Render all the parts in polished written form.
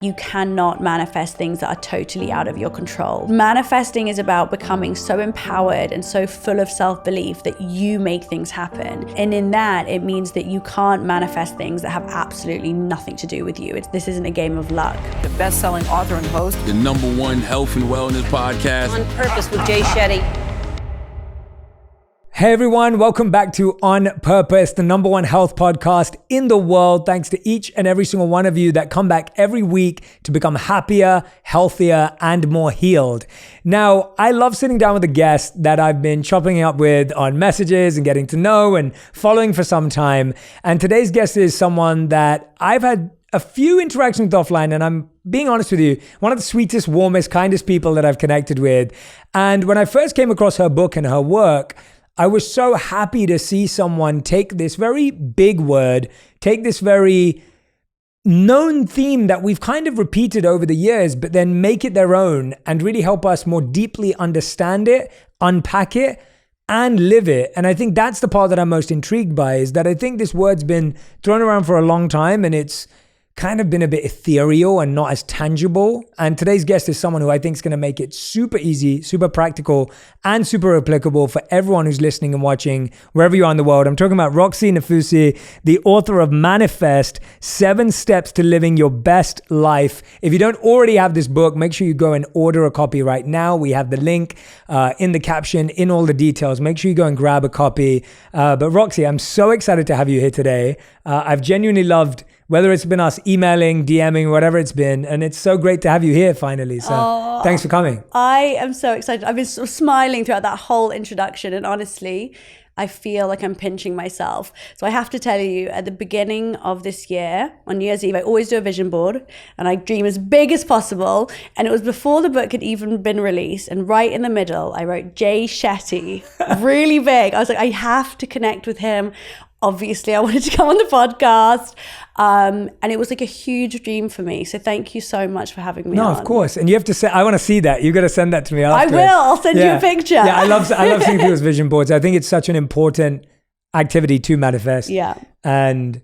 You cannot manifest things that are totally out of your control. Manifesting is about becoming so empowered and so full of self-belief that you make things happen. And in that, it means that you can't manifest things that have absolutely nothing to do with you. This isn't a game of luck. The best-selling author and host. The #1 health and wellness podcast. On Purpose with Shetty. Hey everyone, welcome back to On Purpose, the #1 health podcast in the world. Thanks to each and every single one of you that come back every week to become happier, healthier, and more healed. Now, I love sitting down with a guest that I've been chopping it up with on messages and getting to know and following for some time. And today's guest is someone that I've had a few interactions with offline, and I'm being honest with you, one of the sweetest, warmest, kindest people that I've connected with. And when I first came across her book and her work, I was so happy to see someone take this very big word, take this very known theme that we've kind of repeated over the years, but then make it their own and really help us more deeply understand it, unpack it, and live it. And I think that's the part that I'm most intrigued by, is that I think this word's been thrown around for a long time and it's kind of been a bit ethereal and not as tangible. And today's guest is someone who I think is going to make it super easy, super practical, and super applicable for everyone who's listening and watching wherever you are in the world. I'm talking about Roxie Nafousi, the author of Manifest, 7 Steps to Living Your Best Life. If you don't already have this book, make sure you go and order a copy right now. We have the link in the caption, in all the details. Make sure you go and grab a copy. But Roxie, I'm so excited to have you here today. I've genuinely loved whether it's been us emailing, DMing, whatever it's been. And it's so great to have you here finally. So thanks for coming. I am so excited. I've been sort of smiling throughout that whole introduction. And honestly, I feel like I'm pinching myself. So I have to tell you, at the beginning of this year, on New Year's Eve, I always do a vision board and I dream as big as possible. And it was before the book had even been released. And right in the middle, I wrote J. Shetty, really big. I was like, I have to connect with him. Obviously, I wanted to come on the podcast. And it was like a huge dream for me. So thank you so much for having me on. No, of course. And you have to say, I want to see that. You got to send that to me afterwards. I will. I'll send you a picture. Yeah, I love seeing people's vision boards. I think it's such an important activity to manifest. Yeah. And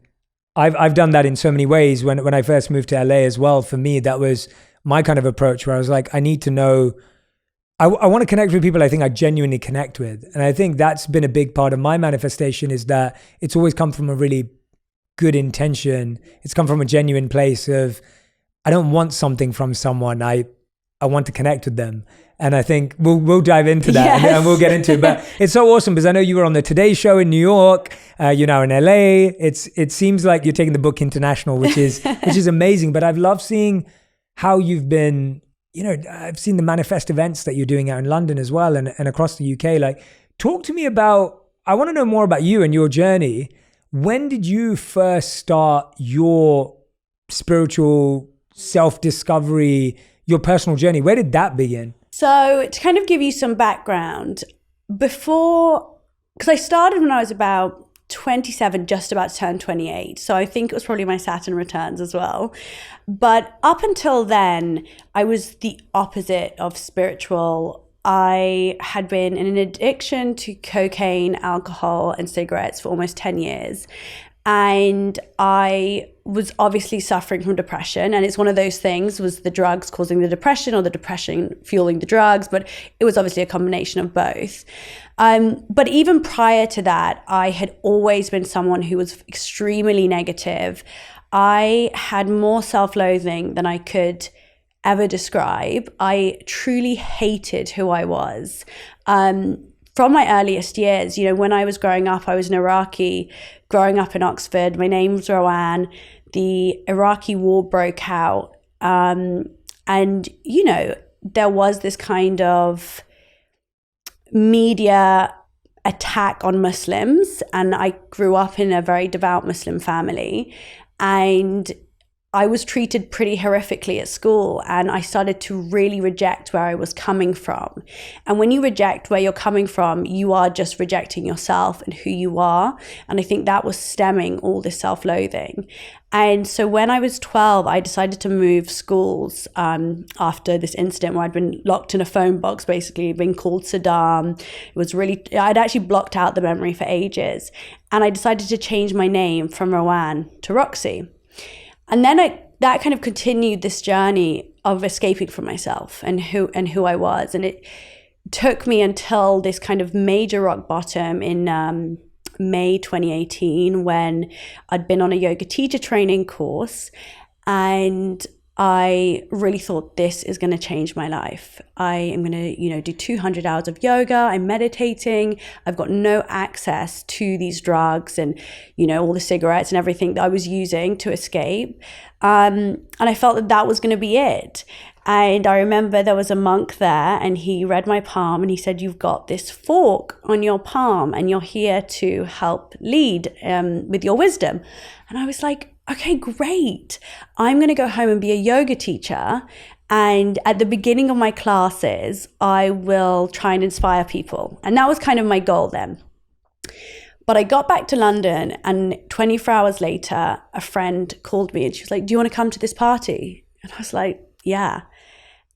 I've done that in so many ways. When I first moved to LA as well, for me, that was my kind of approach where I was like, I need to know, I want to connect with people I think I genuinely connect with. And I think that's been a big part of my manifestation, is that it's always come from a really good intention. It's come from a genuine place of, I don't want something from someone. I want to connect with them. And I think we'll dive into that. Yes. and we'll get into it. But it's so awesome because I know you were on the Today Show in New York. You're now in LA. It seems like you're taking the book international, which is amazing. But I've loved seeing how you've been, I've seen the Manifest events that you're doing out in London as well and across the UK. Like, talk to me about, I want to know more about you and your journey. When did you first start your spiritual self-discovery, your personal journey? Where did that begin? So to kind of give you some background, because I started when I was about 27, just about to turn 28. So I think it was probably my Saturn returns as well. But up until then, I was the opposite of spiritual. I had been in an addiction to cocaine, alcohol, and cigarettes for almost 10 years. And I was obviously suffering from depression. And it's one of those things, was the drugs causing the depression or the depression fueling the drugs? But it was obviously a combination of both. But even prior to that, I had always been someone who was extremely negative. I had more self-loathing than I could ever describe. I truly hated who I was. From my earliest years, when I was growing up, I was an Iraqi growing up in Oxford. My name was Rowan. The Iraqi war broke out. And, there was this kind of media attack on Muslims. And I grew up in a very devout Muslim family. And I was treated pretty horrifically at school, and I started to really reject where I was coming from. And when you reject where you're coming from, you are just rejecting yourself and who you are. And I think that was stemming all this self-loathing. And so when I was 12, I decided to move schools after this incident where I'd been locked in a phone box, basically being called Saddam. I'd actually blocked out the memory for ages. And I decided to change my name from Rowan to Roxie. And then that kind of continued this journey of escaping from myself and who I was. And it took me until this kind of major rock bottom in May 2018, when I'd been on a yoga teacher training course, and I really thought, this is going to change my life. I am going to, do 200 hours of yoga. I'm meditating. I've got no access to these drugs and, all the cigarettes and everything that I was using to escape. And I felt that was going to be it. And I remember there was a monk there, and he read my palm and he said, "You've got this fork on your palm and you're here to help lead with your wisdom." And I was like, okay, great. I'm going to go home and be a yoga teacher. And at the beginning of my classes, I will try and inspire people. And that was kind of my goal then. But I got back to London, and 24 hours later, a friend called me and she was like, "Do you want to come to this party?" And I was like, yeah.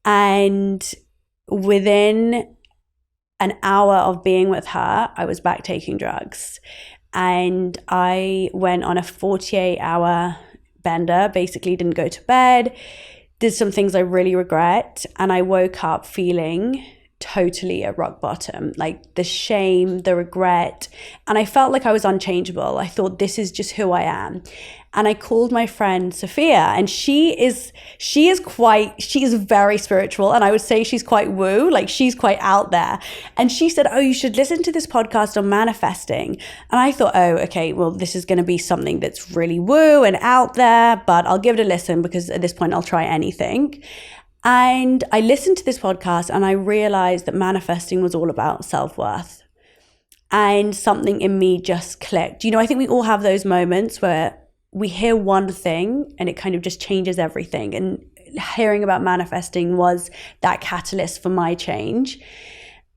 And within an hour of being with her, I was back taking drugs. And I went on a 48-hour bender, basically didn't go to bed, did some things I really regret. And I woke up feeling totally at rock bottom, like the shame, the regret. And I felt like I was unchangeable. I thought, this is just who I am. And I called my friend Sophia, and she is very spiritual. And I would say she's quite woo, like she's quite out there. And she said, "Oh, you should listen to this podcast on manifesting." And I thought, oh, okay, well, this is going to be something that's really woo and out there, but I'll give it a listen, because at this point I'll try anything. And I listened to this podcast and I realized that manifesting was all about self-worth. And something in me just clicked. I think we all have those moments where we hear one thing and it kind of just changes everything. And hearing about manifesting was that catalyst for my change.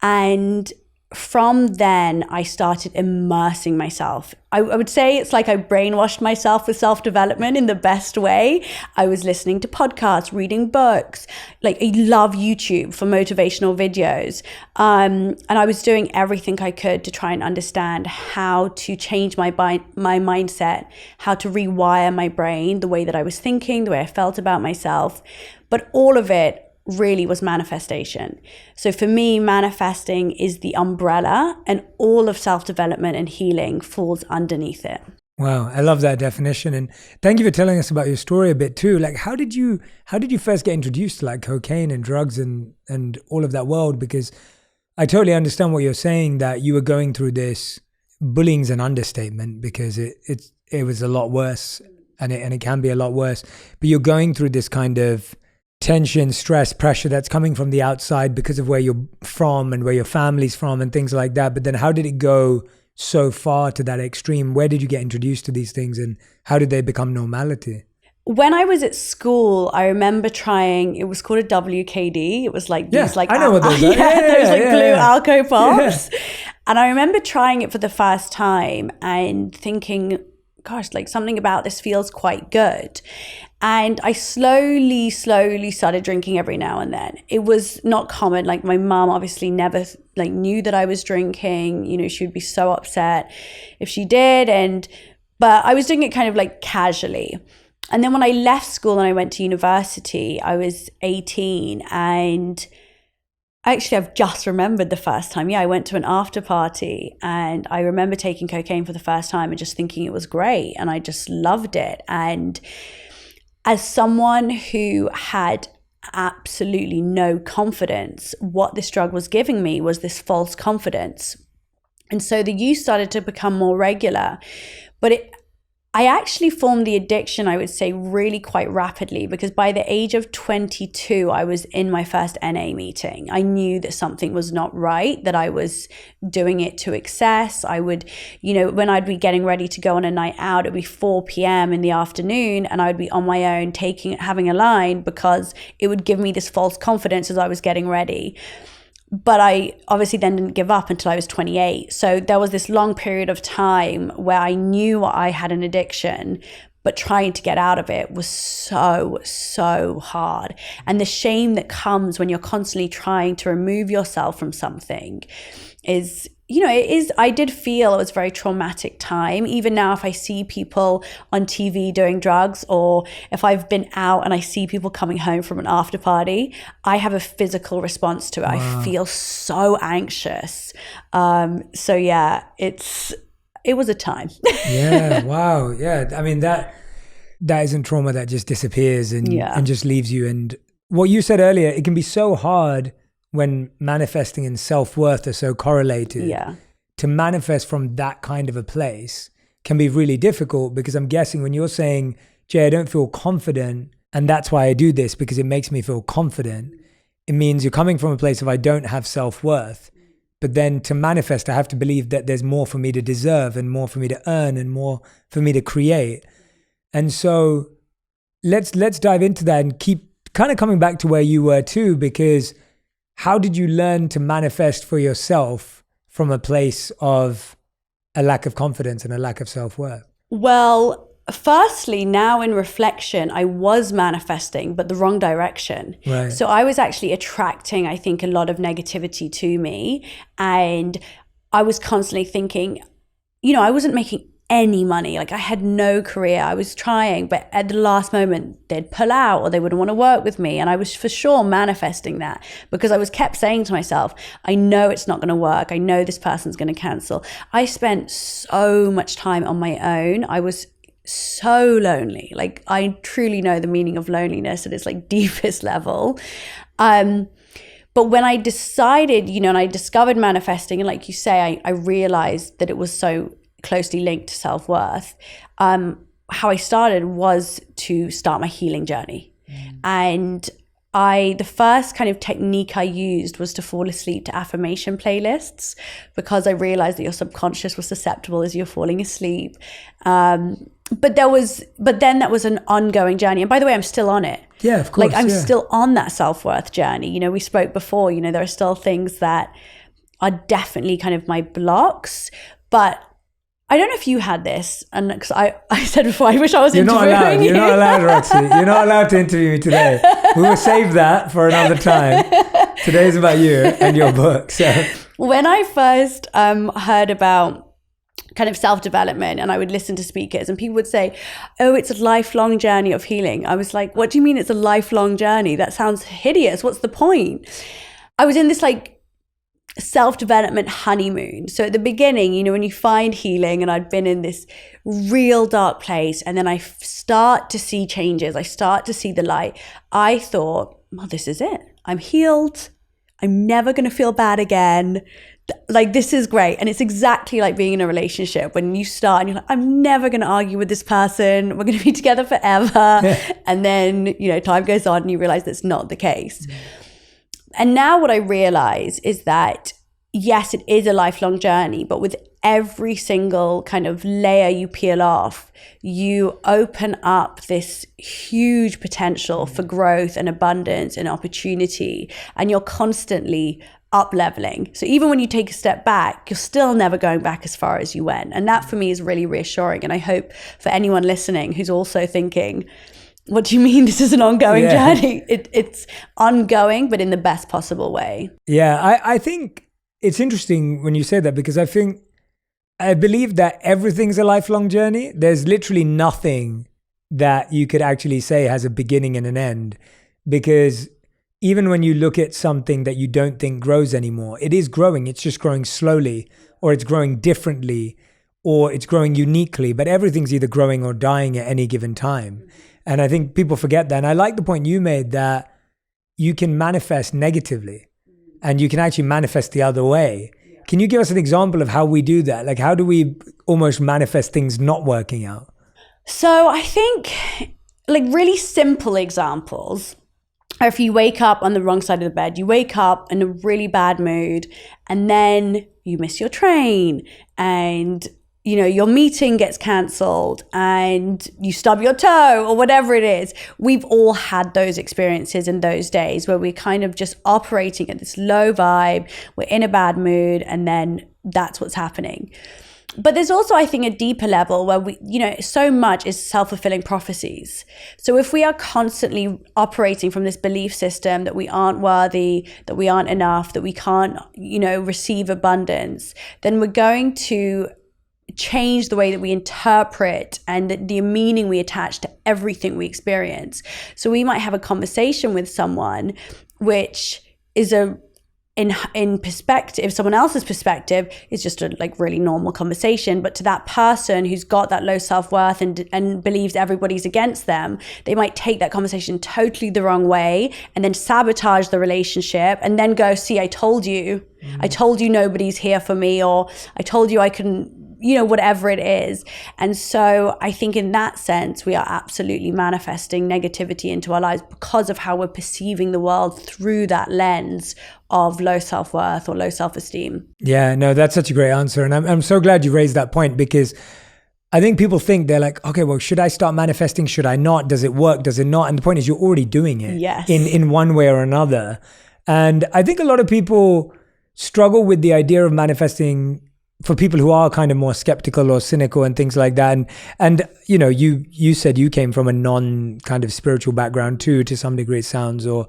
And from then, I started immersing myself. I would say it's like I brainwashed myself with self-development in the best way. I was listening to podcasts, reading books. Like, I love YouTube for motivational videos. And I was doing everything I could to try and understand how to change my mindset, how to rewire my brain, the way that I was thinking, the way I felt about myself. But all of it really was manifestation. So for me, manifesting is the umbrella, and all of self-development and healing falls underneath it. Wow, I love that definition. And thank you for telling us about your story a bit too. Like, how did you first get introduced to like cocaine and drugs and all of that world? Because I totally understand what you're saying, that you were going through this. Bullying's an understatement, because it was a lot worse, and it can be a lot worse. But you're going through this kind of tension, stress, pressure that's coming from the outside because of where you're from and where your family's from and things like that. But then how did it go so far to that extreme? Where did you get introduced to these things, and how did they become normality? When I was at school, I remember trying, it was called a WKD. It was like these I know what those are. Blue Alco Pops. Yeah. And I remember trying it for the first time and thinking, gosh, like something about this feels quite good. And I slowly started drinking every now and then. It was not common. Like, my mom obviously never knew that I was drinking. She would be so upset if she did. But I was doing it kind of like casually. And then when I left school and I went to university, I was 18, and actually, I've just remembered the first time. Yeah, I went to an after party, and I remember taking cocaine for the first time and just thinking it was great, and I just loved it. And as someone who had absolutely no confidence, what this drug was giving me was this false confidence. And so the use started to become more regular. But I actually formed the addiction, I would say, really quite rapidly, because by the age of 22, I was in my first NA meeting. I knew that something was not right, that I was doing it to excess. I would, when I'd be getting ready to go on a night out, it'd be 4 p.m. in the afternoon, and I would be on my own having a line, because it would give me this false confidence as I was getting ready. But I obviously then didn't give up until I was 28. So there was this long period of time where I knew I had an addiction, but trying to get out of it was so hard. And the shame that comes when you're constantly trying to remove yourself from something is I did feel it was a very traumatic time. Even now, if I see people on TV doing drugs, or if I've been out and I see people coming home from an after party, I have a physical response to it. Wow. I feel so anxious. So yeah, it was a time. Yeah. Wow. Yeah. I mean, that isn't trauma that just disappears and just leaves you. And what you said earlier, it can be so hard when manifesting and self-worth are so correlated. Yeah. To manifest from that kind of a place can be really difficult, because I'm guessing when you're saying, Jay, I don't feel confident, and that's why I do this because it makes me feel confident, it means you're coming from a place of I don't have self-worth. But then to manifest, I have to believe that there's more for me to deserve and more for me to earn and more for me to create. And so let's dive into that and keep kind of coming back to where you were too, because how did you learn to manifest for yourself from a place of a lack of confidence and a lack of self-worth? Well, firstly, now in reflection, I was manifesting, but the wrong direction. Right. So I was actually attracting, I think, a lot of negativity to me. And I was constantly thinking, I wasn't making any money. Like, I had no career. I was trying, but at the last moment they'd pull out or they wouldn't want to work with me. And I was for sure manifesting that, because I was kept saying to myself, I know it's not going to work. I know this person's going to cancel. I spent so much time on my own. I was so lonely. Like, I truly know the meaning of loneliness at its like deepest level. But when I decided, and I discovered manifesting, and like you say, I realized that it was so closely linked to self-worth. How I started was to start my healing journey. And the first kind of technique I used was to fall asleep to affirmation playlists, because I realized that your subconscious was susceptible as you're falling asleep. But then that was an ongoing journey. And by the way, I'm still on it. Yeah, of course. Like, I'm still on that self-worth journey. We spoke before, there are still things that are definitely kind of my blocks. But I don't know if you had this, and because I said before, I wish I was interviewing you. You're not allowed, Roxie. You're not allowed to interview me today. We will save that for another time. Today's about you and your book. So when I first heard about kind of self-development, and I would listen to speakers and people would say, oh, it's a lifelong journey of healing. I was like, what do you mean it's a lifelong journey? That sounds hideous. What's the point? I was in this like self-development honeymoon. So at the beginning, when you find healing, and I'd been in this real dark place, and then I start to see changes, I start to see the light, I thought, well, this is it. I'm healed. I'm never going to feel bad again. Like, this is great. And it's exactly like being in a relationship when you start and you're like, I'm never going to argue with this person. We're going to be together forever. And then, time goes on and you realize that's not the case. And now what I realize is that, yes, it is a lifelong journey, but with every single kind of layer you peel off, you open up this huge potential for growth and abundance and opportunity, and you're constantly up leveling. So even when you take a step back, you're still never going back as far as you went. And that for me is really reassuring. And I hope for anyone listening who's also thinking, what do you mean this is an ongoing journey? It's ongoing, but in the best possible way. Yeah, I think it's interesting when you say that, because I believe that everything's a lifelong journey. There's literally nothing that you could actually say has a beginning and an end, because even when you look at something that you don't think grows anymore, it is growing. It's just growing slowly, or it's growing differently, or it's growing uniquely, but everything's either growing or dying at any given time. And I think people forget that. And I like the point you made that you can manifest negatively and you can actually manifest the other way. Can you give us an example of how we do that? Like, how do we almost manifest things not working out? So I think like really simple examples are if you wake up on the wrong side of the bed, you wake up in a really bad mood, and then you miss your train, and your meeting gets cancelled, and you stub your toe, or whatever it is. We've all had those experiences in those days where we're kind of just operating at this low vibe, we're in a bad mood, and then that's what's happening. But there's also, I think, a deeper level where we, so much is self-fulfilling prophecies. So if we are constantly operating from this belief system that we aren't worthy, that we aren't enough, that we can't, receive abundance, then we're going to change the way that we interpret and the meaning we attach to everything we experience. So we might have a conversation with someone which is in perspective, someone else's perspective is just a really normal conversation, but to that person who's got that low self-worth and believes everybody's against them, they might take that conversation totally the wrong way and then sabotage the relationship and then go, see, I told you nobody's here for me, or I told you I couldn't, whatever it is. And so I think in that sense, we are absolutely manifesting negativity into our lives because of how we're perceiving the world through that lens of low self-worth or low self-esteem. Yeah, no, that's such a great answer. And I'm so glad you raised that point, because I think people think, they're like, okay, well, should I start manifesting? Should I not? Does it work? Does it not? And the point is, you're already doing it. Yes. in one way or another. And I think a lot of people struggle with the idea of manifesting for people who are kind of more skeptical or cynical and things like that. And you said you came from a non kind of spiritual background too, to some degree it sounds, or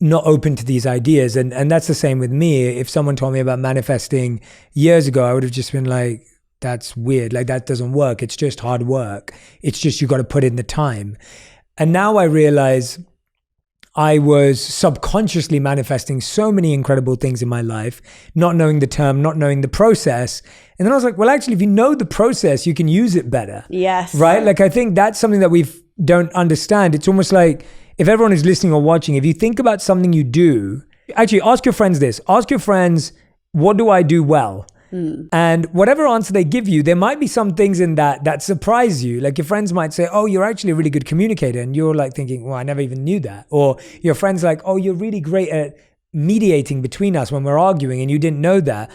not open to these ideas. And that's the same with me. If someone told me about manifesting years ago, I would have just been like, that's weird. Like, that doesn't work. It's just hard work. It's just, you got to put in the time. And now I realize I was subconsciously manifesting so many incredible things in my life, not knowing the term, not knowing the process. And then I was like, well, actually, if you know the process, you can use it better. Yes. Right? Like, I think that's something that we don't understand. It's almost like, if everyone is listening or watching, if you think about something you do, actually ask your friends this. Ask your friends, what do I do well? And whatever answer they give you, there might be some things in that surprise you. Like, your friends might say, oh, you're actually a really good communicator. And you're like thinking, well, I never even knew that. Or your friend's like, oh, you're really great at mediating between us when we're arguing, and you didn't know that.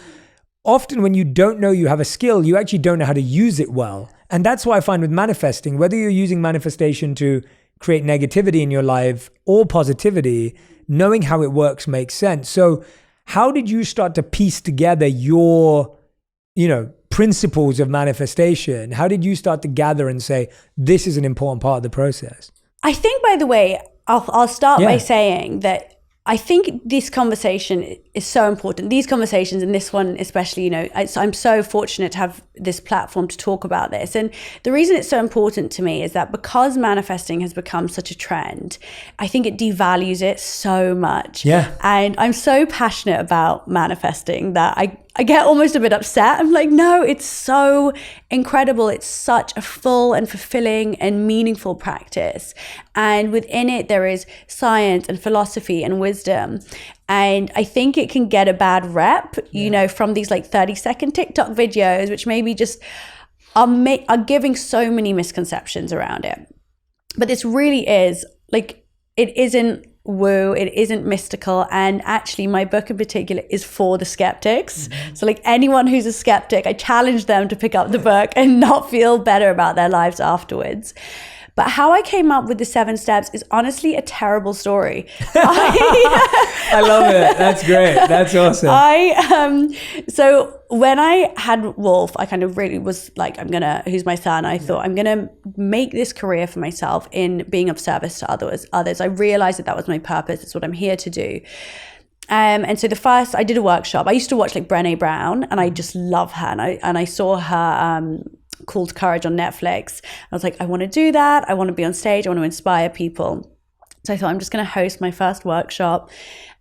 Often when you don't know you have a skill, you actually don't know how to use it well. And that's why I find with manifesting, whether you're using manifestation to create negativity in your life or positivity, knowing how it works makes sense. So how did you start to piece together your, principles of manifestation? How did you start to gather and say, this is an important part of the process? I think, by the way, I'll start by saying that I think this conversation is so important. These conversations, and this one especially, I'm so fortunate to have this platform to talk about this. And the reason it's so important to me is that because manifesting has become such a trend, I think it devalues it so much. Yeah. And I'm so passionate about manifesting that I get almost a bit upset. I'm like, no, it's so incredible. It's such a full and fulfilling and meaningful practice. And within it, there is science and philosophy and wisdom. And I think it can get a bad rep, from these 30-second TikTok videos, which maybe just are giving so many misconceptions around it. But this really is, it isn't woo, it isn't mystical. And actually, my book in particular is for the skeptics. Mm-hmm. So anyone who's a skeptic, I challenge them to pick up the book and not feel better about their lives afterwards. But how I came up with the 7 steps is honestly a terrible story. I love it. That's great. That's awesome. So when I had Wolf, I kind of really was like, who's my son? I thought, I'm going to make this career for myself in being of service to others. I realized that was my purpose. It's what I'm here to do. And so I did a workshop. I used to watch Brené Brown, and I just love her. And I saw her Call to Courage on Netflix. I was like, I want to do that. I want to be on stage. I want to inspire people. So I thought, I'm just going to host my first workshop.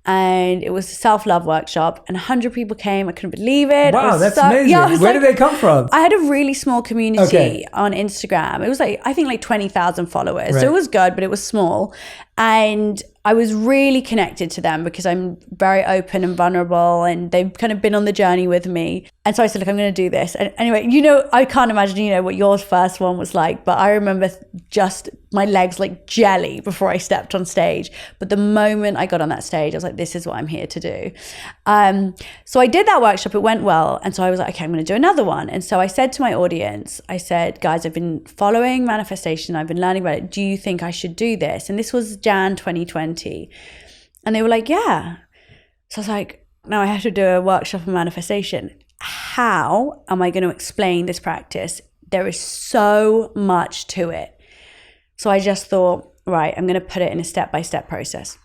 And it was a self-love workshop, and 100 people came. I couldn't believe it. Wow, that's amazing. Yeah, where did they come from? I had a really small community on Instagram. It was I think 20,000 followers. Right. So it was good, but it was small. And I was really connected to them because I'm very open and vulnerable, and they've kind of been on the journey with me. And so I said, look, I'm going to do this. And anyway, I can't imagine, what your first one was like, but I remember just my legs like jelly before I stepped on stage. But the moment I got on that stage, I was like, this is what I'm here to do. So I did that workshop. It went well. And so I was like, okay, I'm going to do another one. And so I said to my audience, I said, guys, I've been following manifestation. I've been learning about it. Do you think I should do this? And this was Jan 2020. And they were like, yeah. So I was like, no, I have to do a workshop on manifestation. how am I going to explain this practice? There is so much to it. So I just thought, right, I'm going to put it in a step-by-step process.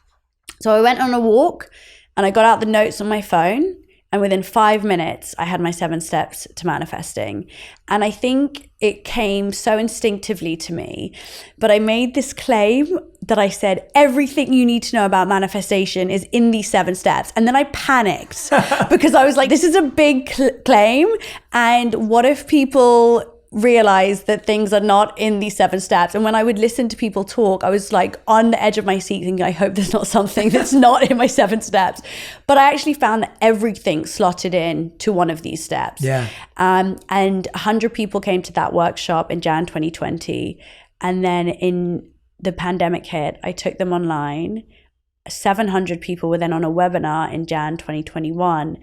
So I went on a walk and I got out the notes on my phone, and within 5 minutes, I had my 7 steps to manifesting. And I think it came so instinctively to me, but I made this claim that I said, everything you need to know about manifestation is in these 7 steps. And then I panicked because I was like, this is a big claim. And what if people realize that things are not in these 7 steps? And when I would listen to people talk, I was like on the edge of my seat thinking, I hope there's not something that's not in my 7 steps. But I actually found that everything slotted in to one of these steps. Yeah. And 100 people came to that workshop in Jan 2020. And then in the pandemic hit, I took them online. 700 people were then on a webinar in Jan 2021.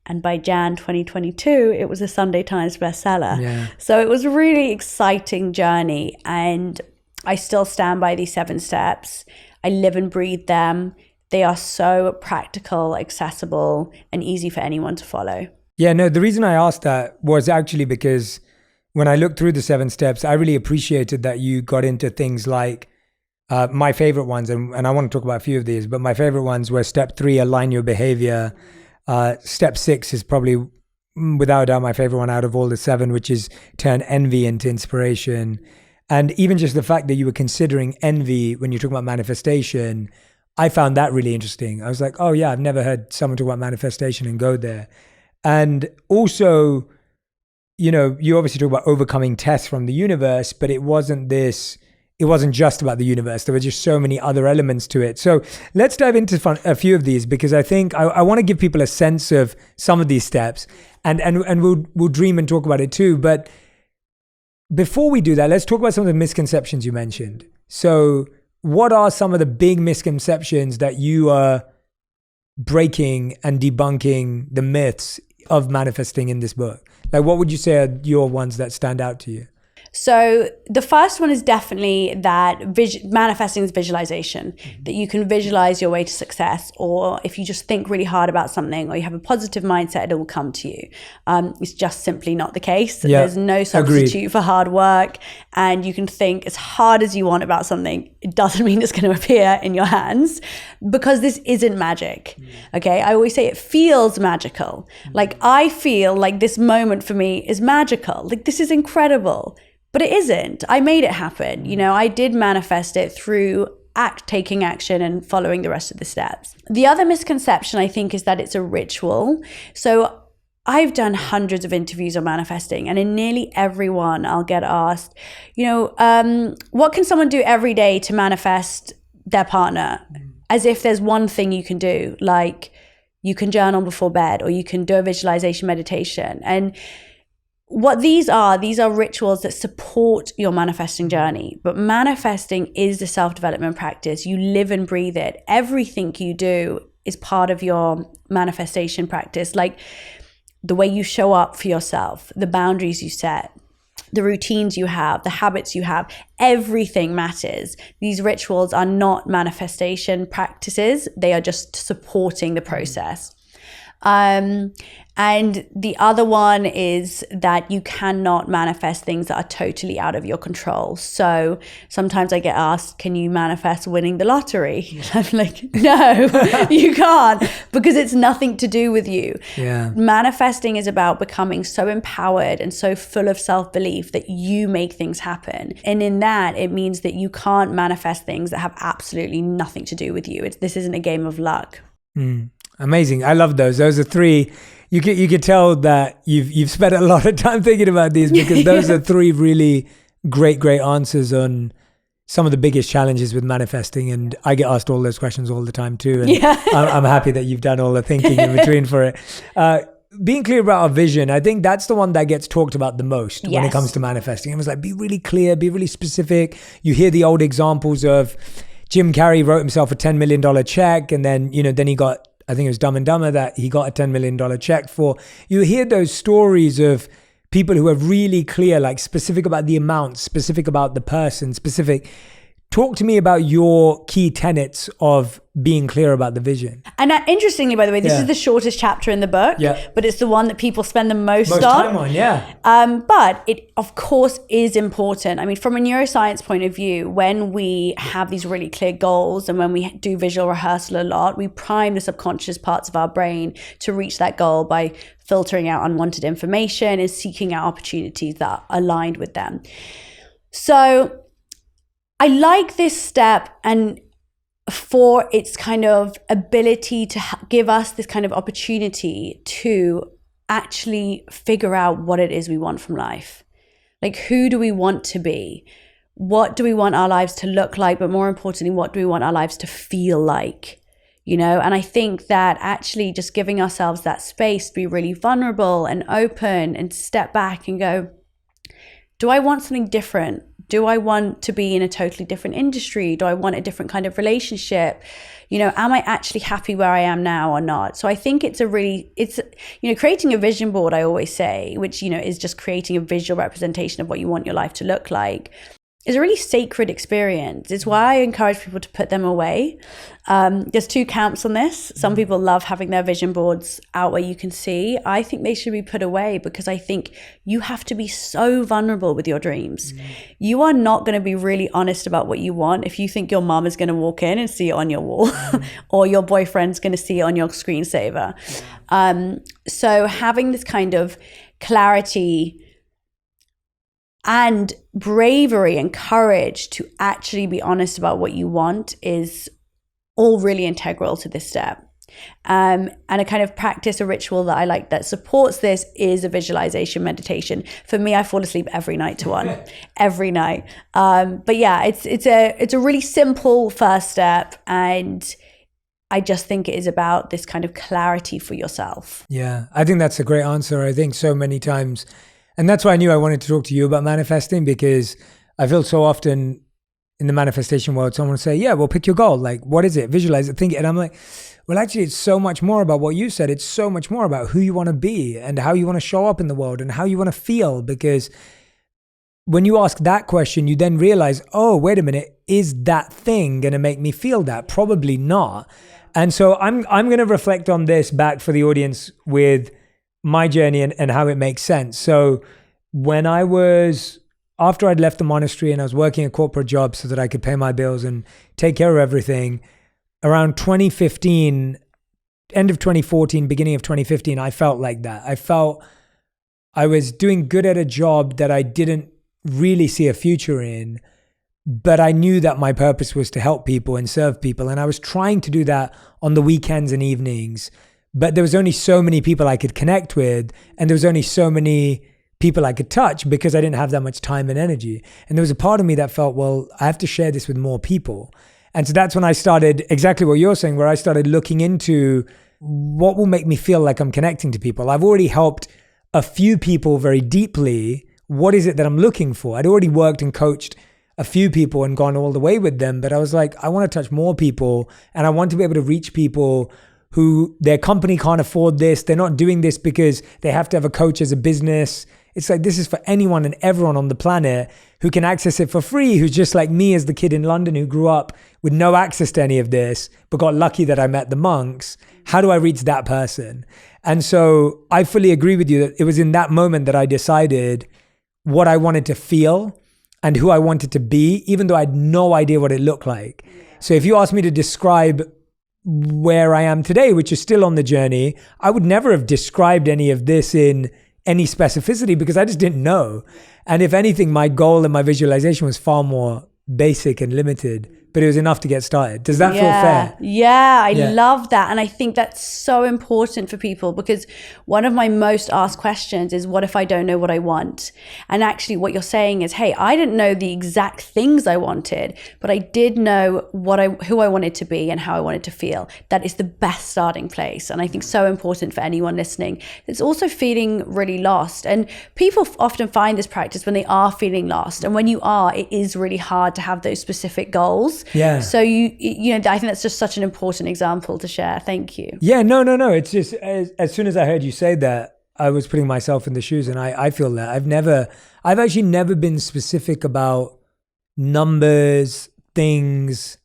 And by Jan 2022, it was a Sunday Times bestseller. Yeah. So it was a really exciting journey. And I still stand by these 7 steps. I live and breathe them. They are so practical, accessible, and easy for anyone to follow. Yeah, no, the reason I asked that was actually because when I looked through the 7 steps, I really appreciated that you got into things like my favorite ones. And I want to talk about a few of these, but my favorite ones were step 3, align your behavior. Step 6 is probably without a doubt my favorite one out of all the 7, which is turn envy into inspiration. And even just the fact that you were considering envy when you're talking about manifestation, I found that really interesting. I was like, oh yeah, I've never heard someone talk about manifestation and go there. And also, you know, you obviously talk about overcoming tests from the universe, but it wasn't just about the universe. There were just so many other elements to it. So let's dive into a few of these, because I think I want to give people a sense of some of these steps, and we'll dream and talk about it too. But before we do that, let's talk about some of the misconceptions you mentioned. So what are some of the big misconceptions that you are breaking and debunking the myths of manifesting in this book? Like, what would you say are your ones that stand out to you? So the first one is definitely that manifesting is visualization, that you can visualize your way to success, or if you just think really hard about something or you have a positive mindset, it will come to you. It's just simply not the case. Yeah, there's no substitute agreed. for hard work, and you can think as hard as you want about something. It doesn't mean it's going to appear in your hands, because this isn't magic. Okay. I always say it feels magical. Like, I feel like this moment for me is magical. Like, this is incredible. But it isn't. I made it happen. You know, I did manifest it through taking action and following the rest of the steps. The other misconception, I think, is that it's a ritual. So I've done hundreds of interviews on manifesting, and in nearly every one, I'll get asked, you know, what can someone do every day to manifest their partner? As if there's one thing you can do, like you can journal before bed, or you can do a visualization meditation. And what these are rituals that support your manifesting journey. But manifesting is the self-development practice. You live and breathe it. Everything you do is part of your manifestation practice. Like the way you show up for yourself, the boundaries you set, the routines you have, the habits you have, everything matters. These rituals are not manifestation practices. They are just supporting the process. And the other one is that you cannot manifest things that are totally out of your control. So sometimes I get asked, can you manifest winning the lottery? I'm like, no, you can't, because it's nothing to do with you. Yeah. Manifesting is about becoming so empowered and so full of self-belief that you make things happen. And in that, it means that you can't manifest things that have absolutely nothing to do with you. This isn't a game of luck. Amazing. I love those. Those are 3. You could tell that you've spent a lot of time thinking about these, because those are 3 really great answers on some of the biggest challenges with manifesting. And I get asked all those questions all the time too. And I'm happy that you've done all the thinking in between for it. Being clear about our vision, I think that's the one that gets talked about the most when it comes to manifesting. It was like, be really clear, be really specific. You hear the old examples of Jim Carrey wrote himself a $10 million check, and then, you know, then he got, I think it was Dumb and Dumber that he got a $10 million check for. You hear those stories of people who are really clear, like specific about the amount, specific about the person, specific. Talk to me about your key tenets of being clear about the vision. And interestingly, by the way, this is the shortest chapter in the book, but it's the one that people spend the most time on. But it, of course, is important. I mean, from a neuroscience point of view, when we have these really clear goals and when we do visual rehearsal a lot, we prime the subconscious parts of our brain to reach that goal by filtering out unwanted information and seeking out opportunities that are aligned with them. So I like this step and for its kind of ability to give us this kind of opportunity to actually figure out what it is we want from life. Like, who do we want to be? What do we want our lives to look like? But more importantly, what do we want our lives to feel like? You know, and I think that actually just giving ourselves that space to be really vulnerable and open and step back and go, do I want something different? Do I want to be in a totally different industry? Do I want a different kind of relationship? You know, am I actually happy where I am now or not? So I think it's creating a vision board, I always say, which, you know, is just creating a visual representation of what you want your life to look like, is a really sacred experience. It's why I encourage people to put them away. There's two camps on this. Some people love having their vision boards out where you can see. I think they should be put away because I think you have to be so vulnerable with your dreams. You are not going to be really honest about what you want if you think your mom is going to walk in and see it on your wall or your boyfriend's going to see it on your screensaver. So having this kind of clarity and bravery and courage to actually be honest about what you want is all really integral to this step. And a kind of practice, a ritual that I like that supports this is a visualization meditation. For me, I fall asleep every night to one, every night. But yeah, it's a really simple first step, and I just think it is about this kind of clarity for yourself. Yeah, I think that's a great answer. I think so many times, and that's why I knew I wanted to talk to you about manifesting, because I feel so often in the manifestation world, someone will say, yeah, well, pick your goal. Like, what is it? Visualize it, think it. And I'm like, well, actually, it's so much more about what you said. It's so much more about who you want to be and how you want to show up in the world and how you want to feel. Because when you ask that question, you then realize, oh, wait a minute, is that thing going to make me feel that? Probably not. And so I'm going to reflect on this back for the audience with my journey and how it makes sense. So when after I'd left the monastery and I was working a corporate job so that I could pay my bills and take care of everything, around 2015, end of 2014, beginning of 2015, I felt like that. I felt I was doing good at a job that I didn't really see a future in, but I knew that my purpose was to help people and serve people. And I was trying to do that on the weekends and evenings, but there was only so many people I could connect with, and there was only so many people I could touch because I didn't have that much time and energy. And there was a part of me that felt, well, I have to share this with more people. And so that's when I started exactly what you're saying, where I started looking into what will make me feel like I'm connecting to people. I've already helped a few people very deeply. What is it that I'm looking for? I'd already worked and coached a few people and gone all the way with them, but I was like, I want to touch more people, and I want to be able to reach people who their company can't afford this. They're not doing this because they have to have a coach as a business. It's like, this is for anyone and everyone on the planet who can access it for free, who's just like me as the kid in London who grew up with no access to any of this, but got lucky that I met the monks. How do I reach that person? And so I fully agree with you that it was in that moment that I decided what I wanted to feel and who I wanted to be, even though I had no idea what it looked like. So if you ask me to describe where I am today, which is still on the journey, I would never have described any of this in any specificity because I just didn't know. And if anything, my goal and my visualization was far more basic and limited, but it was enough to get started. Does that feel fair? Yeah, I love that. And I think that's so important for people, because one of my most asked questions is, what if I don't know what I want? And actually what you're saying is, hey, I didn't know the exact things I wanted, but I did know who I wanted to be and how I wanted to feel. That is the best starting place. And I think so important for anyone listening. It's also feeling really lost. And people often find this practice when they are feeling lost. And when you are, it is really hard to have those specific goals. Yeah. So you know, I think that's just such an important example to share. Thank you. Yeah, no. It's just as soon as I heard you say that, I was putting myself in the shoes, and I feel that I've actually never been specific about numbers, things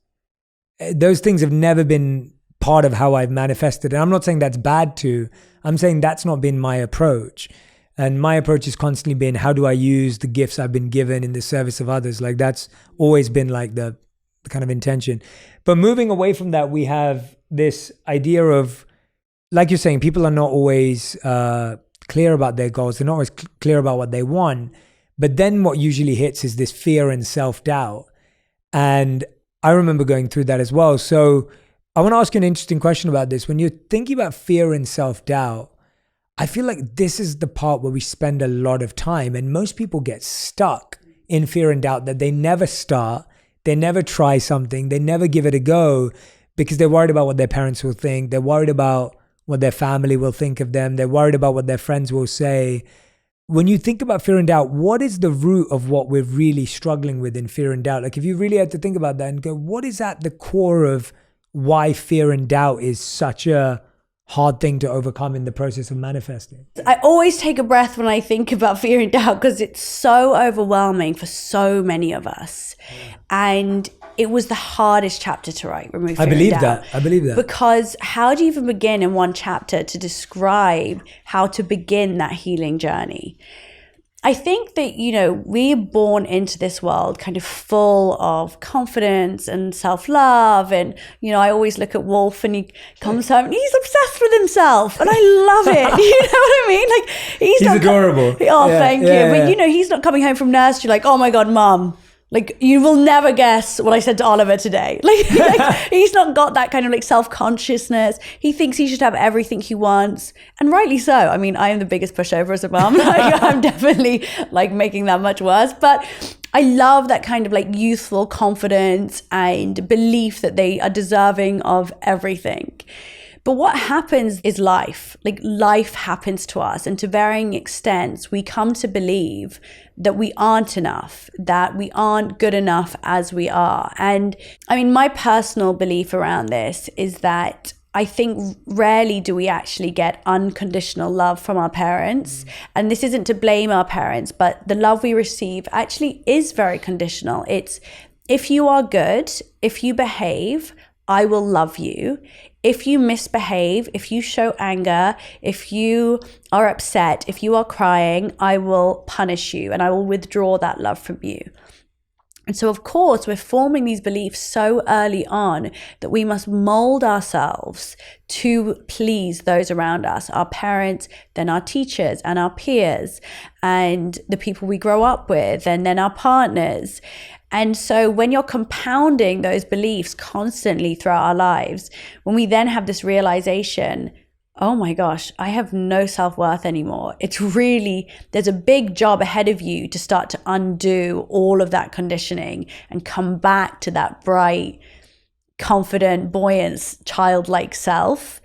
have never been part of how I've manifested. And I'm not saying that's bad too. I'm saying that's not been my approach. And my approach has constantly been, how do I use the gifts I've been given in the service of others? Like that's always been like the kind of intention. But moving away from that, we have this idea of, like you're saying, people are not always clear about their goals. They're not always clear about what they want. But then what usually hits is this fear and self-doubt. And I remember going through that as well. So I want to ask you an interesting question about this. When you're thinking about fear and self-doubt, I feel like this is the part where we spend a lot of time, and most people get stuck in fear and doubt, that they never start, they never try something, they never give it a go because they're worried about what their parents will think. They're worried about what their family will think of them. They're worried about what their friends will say. When you think about fear and doubt, what is the root of what we're really struggling with in fear and doubt? Like if you really had to think about that and go, what is at the core of why fear and doubt is such a hard thing to overcome in the process of manifesting? I always take a breath when I think about fear and doubt because it's so overwhelming for so many of us. And it was the hardest chapter to write, remove fear and doubt. I believe that. Because how do you even begin in one chapter to describe how to begin that healing journey? I think that, we're born into this world kind of full of confidence and self-love. And, I always look at Wolf and he comes home and he's obsessed with himself. And I love it. You know what I mean? Like he's adorable. Thank you. But, he's not coming home from nursery like, oh my God, Mom. Like, you will never guess what I said to Oliver today. Like he's not got that kind of like self-consciousness. He thinks he should have everything he wants. And rightly so. I mean, I am the biggest pushover as a mom. Like, I'm definitely like making that much worse. But I love that kind of like youthful confidence and belief that they are deserving of everything. But what happens is life. Like life happens to us, and to varying extents, we come to believe that we aren't enough, that we aren't good enough as we are. And I mean, my personal belief around this is that I think rarely do we actually get unconditional love from our parents. And this isn't to blame our parents, but the love we receive actually is very conditional. It's, if you are good, if you behave, I will love you. If you misbehave, if you show anger, if you are upset, if you are crying, I will punish you and I will withdraw that love from you. And so, of course, we're forming these beliefs so early on that we must mold ourselves to please those around us, our parents, then our teachers and our peers, and the people we grow up with, and then our partners. And so when you're compounding those beliefs constantly throughout our lives, when we then have this realization, oh my gosh, I have no self-worth anymore. It's really, there's a big job ahead of you to start to undo all of that conditioning and come back to that bright, confident, buoyant, childlike self.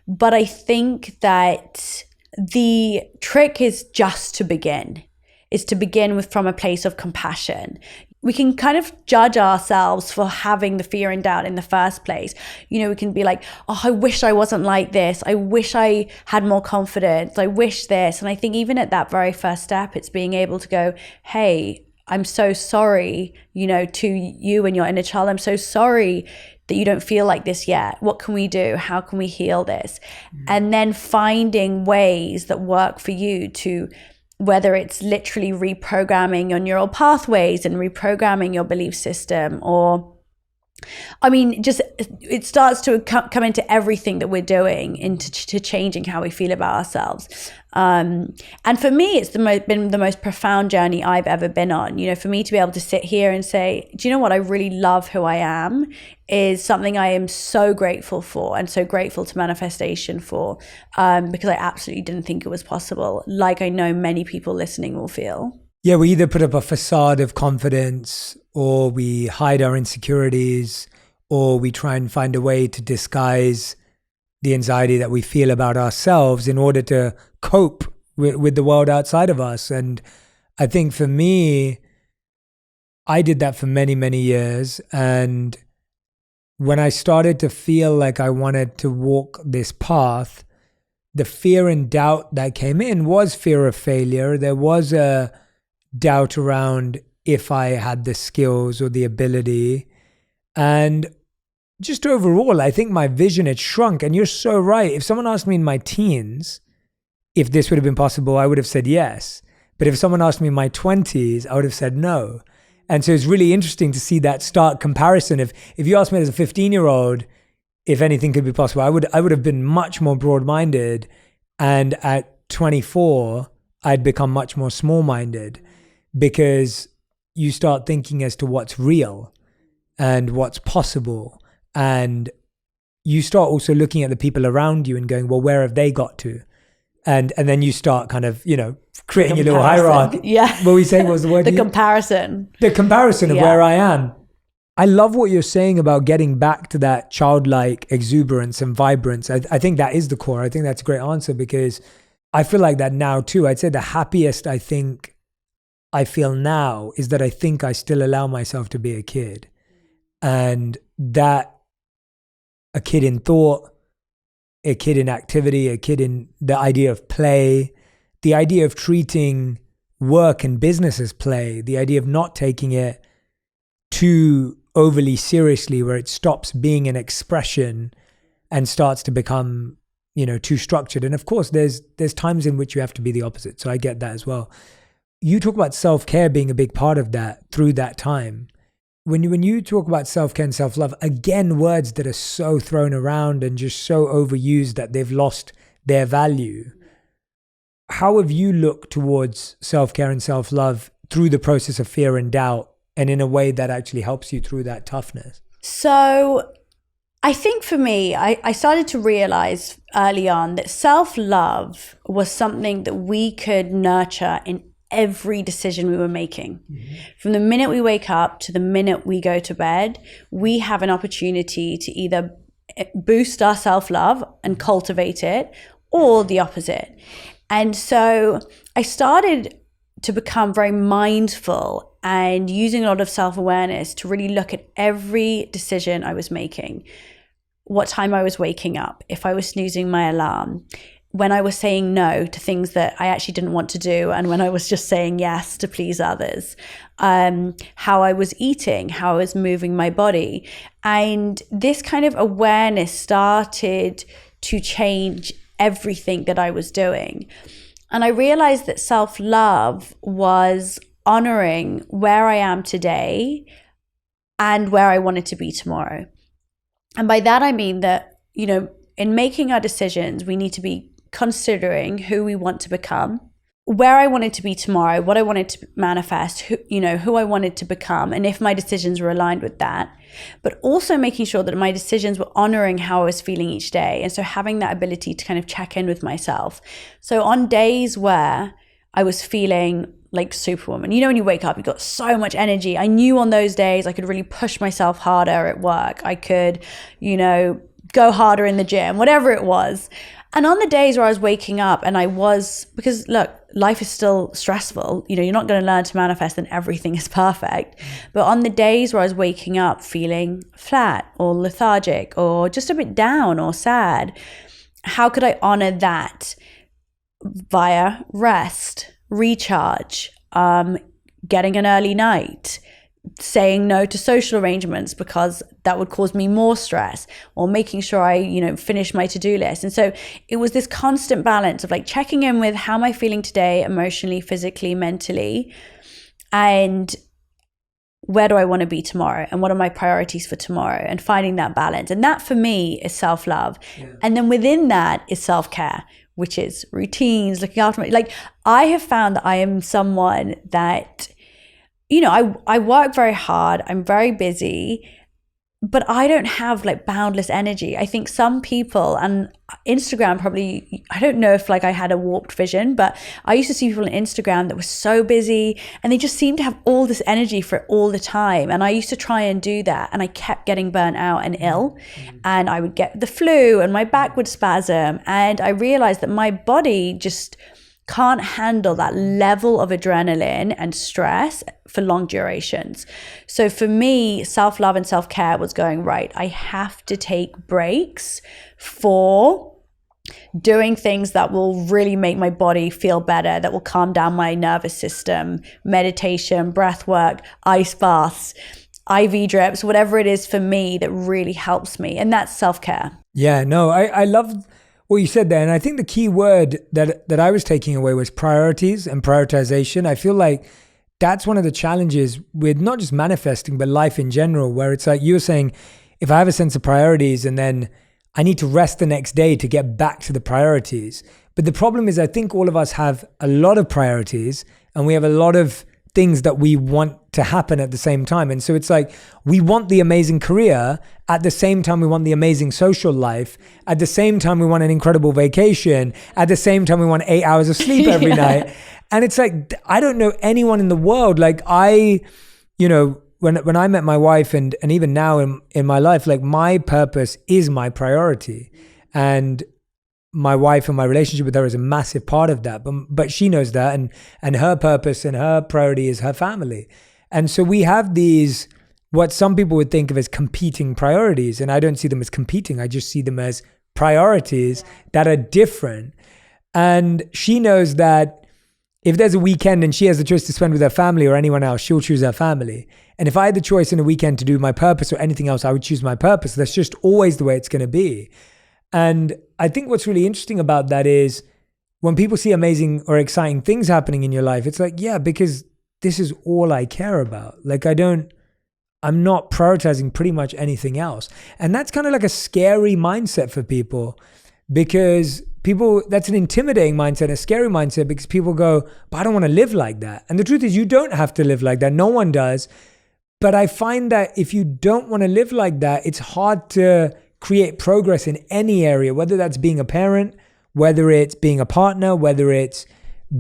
But I think that the trick is just to begin, is to begin with from a place of compassion. We can kind of judge ourselves for having the fear and doubt in the first place. We can be like, oh, I wish I wasn't like this. I wish I had more confidence. I wish this. And I think even at that very first step, it's being able to go, hey, I'm so sorry, to you and your inner child. I'm so sorry that you don't feel like this yet. What can we do? How can we heal this? And then finding ways that work for you to, whether it's literally reprogramming your neural pathways and reprogramming your belief system, or, I mean, just it starts to come into everything that we're doing, into changing how we feel about ourselves. And for me, it's been the most profound journey I've ever been on. For me to be able to sit here and say, do you know what? I really love who I am, is something I am so grateful for, and so grateful to manifestation for, because I absolutely didn't think it was possible, like I know many people listening will feel. Yeah, we either put up a facade of confidence, or we hide our insecurities, or we try and find a way to disguise the anxiety that we feel about ourselves in order to cope with the world outside of us. And I think for me, I did that for many, many years. And when I started to feel like I wanted to walk this path, the fear and doubt that came in was fear of failure. There was a doubt around if I had the skills or the ability. And just overall, I think my vision had shrunk. And you're so right. If someone asked me in my teens if this would have been possible, I would have said yes. But if someone asked me in my 20s, I would have said no. And so it's really interesting to see that stark comparison. If you asked me as a 15-year-old if anything could be possible, I would have been much more broad-minded. And at 24, I'd become much more small-minded, because you start thinking as to what's real and what's possible. And you start also looking at the people around you and going, well, where have they got to? And then you start kind of, creating your little hierarchy. Yeah. What were we saying? What was the word? The comparison. The comparison of where I am. I love what you're saying about getting back to that childlike exuberance and vibrance. I think that is the core. I think that's a great answer, because I feel like that now too. I'd say the happiest I think I feel now is that I think I still allow myself to be a kid. And that a kid in thought, a kid in activity, a kid in the idea of play, the idea of treating work and business as play, the idea of not taking it too overly seriously, where it stops being an expression and starts to become, too structured. And of course, there's times in which you have to be the opposite. So I get that as well. You talk about self-care being a big part of that through that time. When you talk about self-care and self-love, again, words that are so thrown around and just so overused that they've lost their value. How have you looked towards self-care and self-love through the process of fear and doubt, and in a way that actually helps you through that toughness? So I think for me, I started to realize early on that self-love was something that we could nurture in every decision we were making. Mm-hmm. From the minute we wake up to the minute we go to bed, we have an opportunity to either boost our self-love and cultivate it, or the opposite. And so I started to become very mindful and using a lot of self-awareness to really look at every decision I was making, what time I was waking up, if I was snoozing my alarm, when I was saying no to things that I actually didn't want to do, and when I was just saying yes to please others, how I was eating, how I was moving my body. And this kind of awareness started to change everything that I was doing. And I realized that self-love was honoring where I am today and where I wanted to be tomorrow. And by that, I mean that, in making our decisions, we need to be considering who we want to become, where I wanted to be tomorrow, what I wanted to manifest, who I wanted to become, and if my decisions were aligned with that, but also making sure that my decisions were honoring how I was feeling each day. And so having that ability to kind of check in with myself. So on days where I was feeling like Superwoman, when you wake up, you've got so much energy. I knew on those days I could really push myself harder at work. I could, go harder in the gym, whatever it was. And on the days where I was waking up and because look, life is still stressful. You're not going to learn to manifest and everything is perfect. But on the days where I was waking up feeling flat or lethargic or just a bit down or sad, how could I honor that via rest, recharge, getting an early night, saying no to social arrangements because that would cause me more stress, or making sure I, finish my to-do list. And so it was this constant balance of checking in with how am I feeling today, emotionally, physically, mentally, and where do I want to be tomorrow, and what are my priorities for tomorrow, and finding that balance. And that for me is self-love. Yeah. And then within that is self-care, which is routines, looking after me. I have found that I am someone that, I work very hard. I'm very busy, but I don't have boundless energy. I think some people, and Instagram probably, I don't know if I had a warped vision, but I used to see people on Instagram that were so busy and they just seemed to have all this energy for it all the time. And I used to try and do that, and I kept getting burnt out and ill, and I would get the flu and my back would spasm. And I realized that my body just can't handle that level of adrenaline and stress for long durations. So for me, self-love and self-care was going, right, I have to take breaks for doing things that will really make my body feel better, that will calm down my nervous system, meditation, breath work, ice baths, IV drips, whatever it is for me that really helps me. And that's self-care. Yeah, no, I love what you said there. And I think the key word that I was taking away was priorities and prioritization. I feel like that's one of the challenges with not just manifesting, but life in general, where it's like you were saying, if I have a sense of priorities and then I need to rest the next day to get back to the priorities. But the problem is, I think all of us have a lot of priorities and we have a lot of things that we want to happen at the same time. And so it's like, we want the amazing career at the same time we want the amazing social life, at the same time we want an incredible vacation, at the same time we want 8 hours of sleep every night. And it's like, I don't know anyone in the world. Like when I met my wife and even now in my life, like my purpose is my priority. And my wife and my relationship with her is a massive part of that. But she knows that and her purpose and her priority is her family. And so we have these, what some people would think of as competing priorities. And I don't see them as competing. I just see them as priorities that are different. And she knows that if there's a weekend and she has the choice to spend with her family or anyone else, she'll choose her family. And if I had the choice in a weekend to do my purpose or anything else, I would choose my purpose. That's just always the way it's going to be. And I think what's really interesting about that is when people see amazing or exciting things happening in your life, it's like, yeah, because this is all I care about. Like I'm not prioritizing pretty much anything else. And that's kind of like a scary mindset for people because that's an intimidating mindset, a scary mindset because people go, but I don't want to live like that. And the truth is you don't have to live like that. No one does. But I find that if you don't want to live like that, it's hard to create progress in any area, whether that's being a parent, whether it's being a partner, whether it's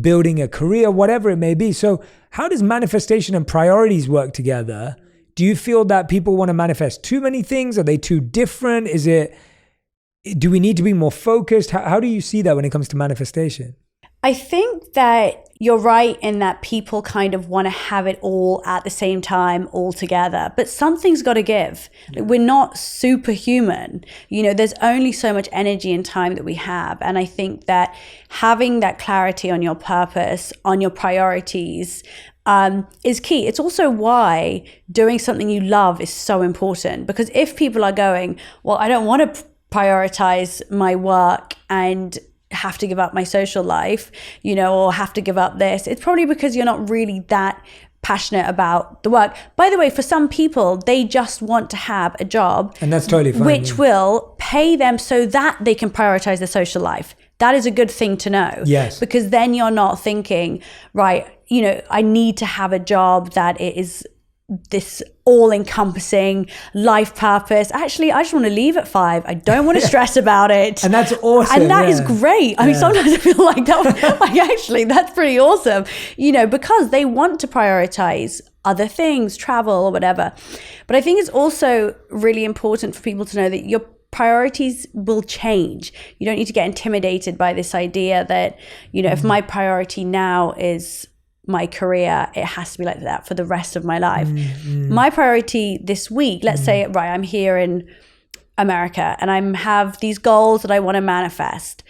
building a career, whatever it may be. So how does manifestation and priorities work together? Do you feel that people want to manifest too many things? Are they too different? Do we need to be more focused? How do you see that when it comes to manifestation? I think that you're right in that people kind of want to have it all at the same time, all together, but something's got to give. Like, we're not superhuman. There's only so much energy and time that we have. And I think that having that clarity on your purpose, on your priorities, is key. It's also why doing something you love is so important, because if people are going, well, I don't want to prioritize my work and have to give up my social life, or have to give up this, it's probably because you're not really that passionate about the work. By the way, for some people, they just want to have a job, and that's totally fine, which will pay them so that they can prioritize their social life. That is a good thing to know. Yes. Because then you're not thinking, right, I need to have a job that is this all-encompassing life purpose. Actually, I just want to leave at 5. I don't want to stress about it. And that's awesome. And that is great. I mean, sometimes I feel like that. Like, actually, that's pretty awesome. Because they want to prioritize other things, travel or whatever. But I think it's also really important for people to know that your priorities will change. You don't need to get intimidated by this idea that, if my priority now is my career, it has to be like that for the rest of my life. My priority this week, let's say, right, I'm here in America and I have these goals that I want to manifest.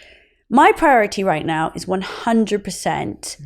My priority right now is 100%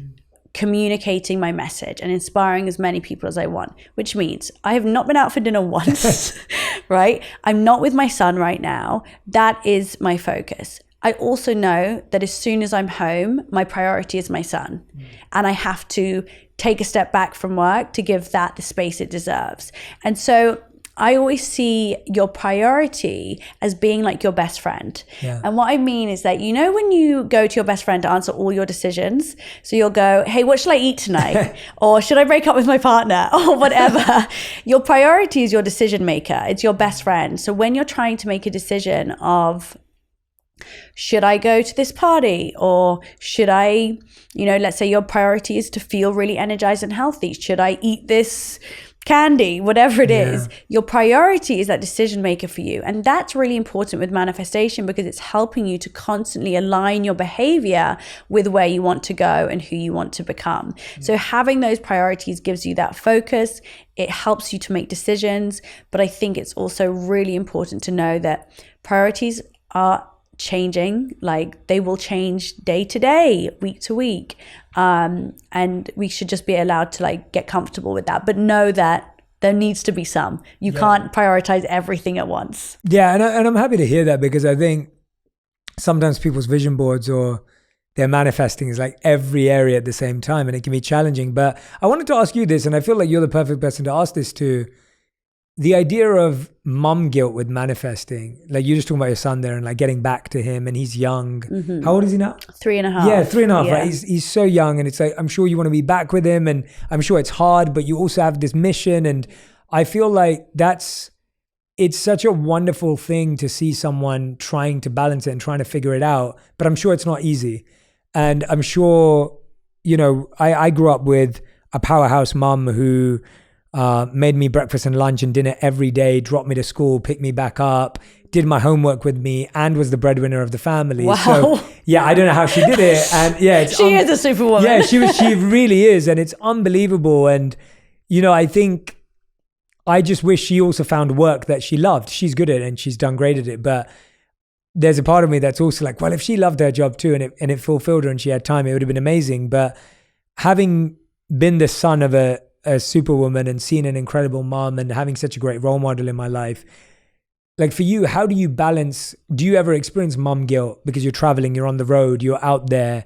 communicating my message and inspiring as many people as I want, which means I have not been out for dinner once, right? I'm not with my son right now. That is my focus. I also know that as soon as I'm home, my priority is my son. And I have to take a step back from work to give that the space it deserves. And so I always see your priority as being like your best friend. Yeah. And what I mean is that, when you go to your best friend to answer all your decisions, so you'll go, hey, what should I eat tonight? Or should I break up with my partner? Or whatever. Your priority is your decision maker. It's your best friend. So when you're trying to make a decision of, should I go to this party? Or should I, let's say your priority is to feel really energized and healthy. Should I eat this candy? Whatever it is, your priority is that decision maker for you. And that's really important with manifestation because it's helping you to constantly align your behavior with where you want to go and who you want to become. So having those priorities gives you that focus. It helps you to make decisions. But I think it's also really important to know that priorities are changing. Like, they will change day to day, week to week, and we should just be allowed to get comfortable with that, but know that There needs to be some. You can't prioritize everything at once. Yeah, and I'm happy to hear that, because I think sometimes people's vision boards or their manifesting is like every area at the same time, and it can be challenging. But I wanted to ask you this, and I feel like you're the perfect person to ask this to. The idea of mum guilt with manifesting, like you're just talking about your son there and like getting back to him, and he's young. Mm-hmm. How old is he now? 3.5. Yeah, 3.5, Yeah. right? He's so young, and it's like, I'm sure you want to be back with him, and I'm sure it's hard, but you also have this mission. And I feel like it's such a wonderful thing to see someone trying to balance it and trying to figure it out. But I'm sure it's not easy. And I'm sure, I grew up with a powerhouse mum who made me breakfast and lunch and dinner every day, dropped me to school, picked me back up, did my homework with me, and was the breadwinner of the family. Wow. So yeah, I don't know how she did it. And yeah, She is a superwoman. Yeah, she really is. And it's unbelievable. And, I think I just wish she also found work that she loved. She's good at it and she's done great at it. But there's a part of me that's also like, well, if she loved her job too and it fulfilled her and she had time, it would have been amazing. But having been the son of a superwoman and seen an incredible mom and having such a great role model in my life, like for you, how do you balance, do you ever experience mom guilt because you're traveling, you're on the road, you're out there?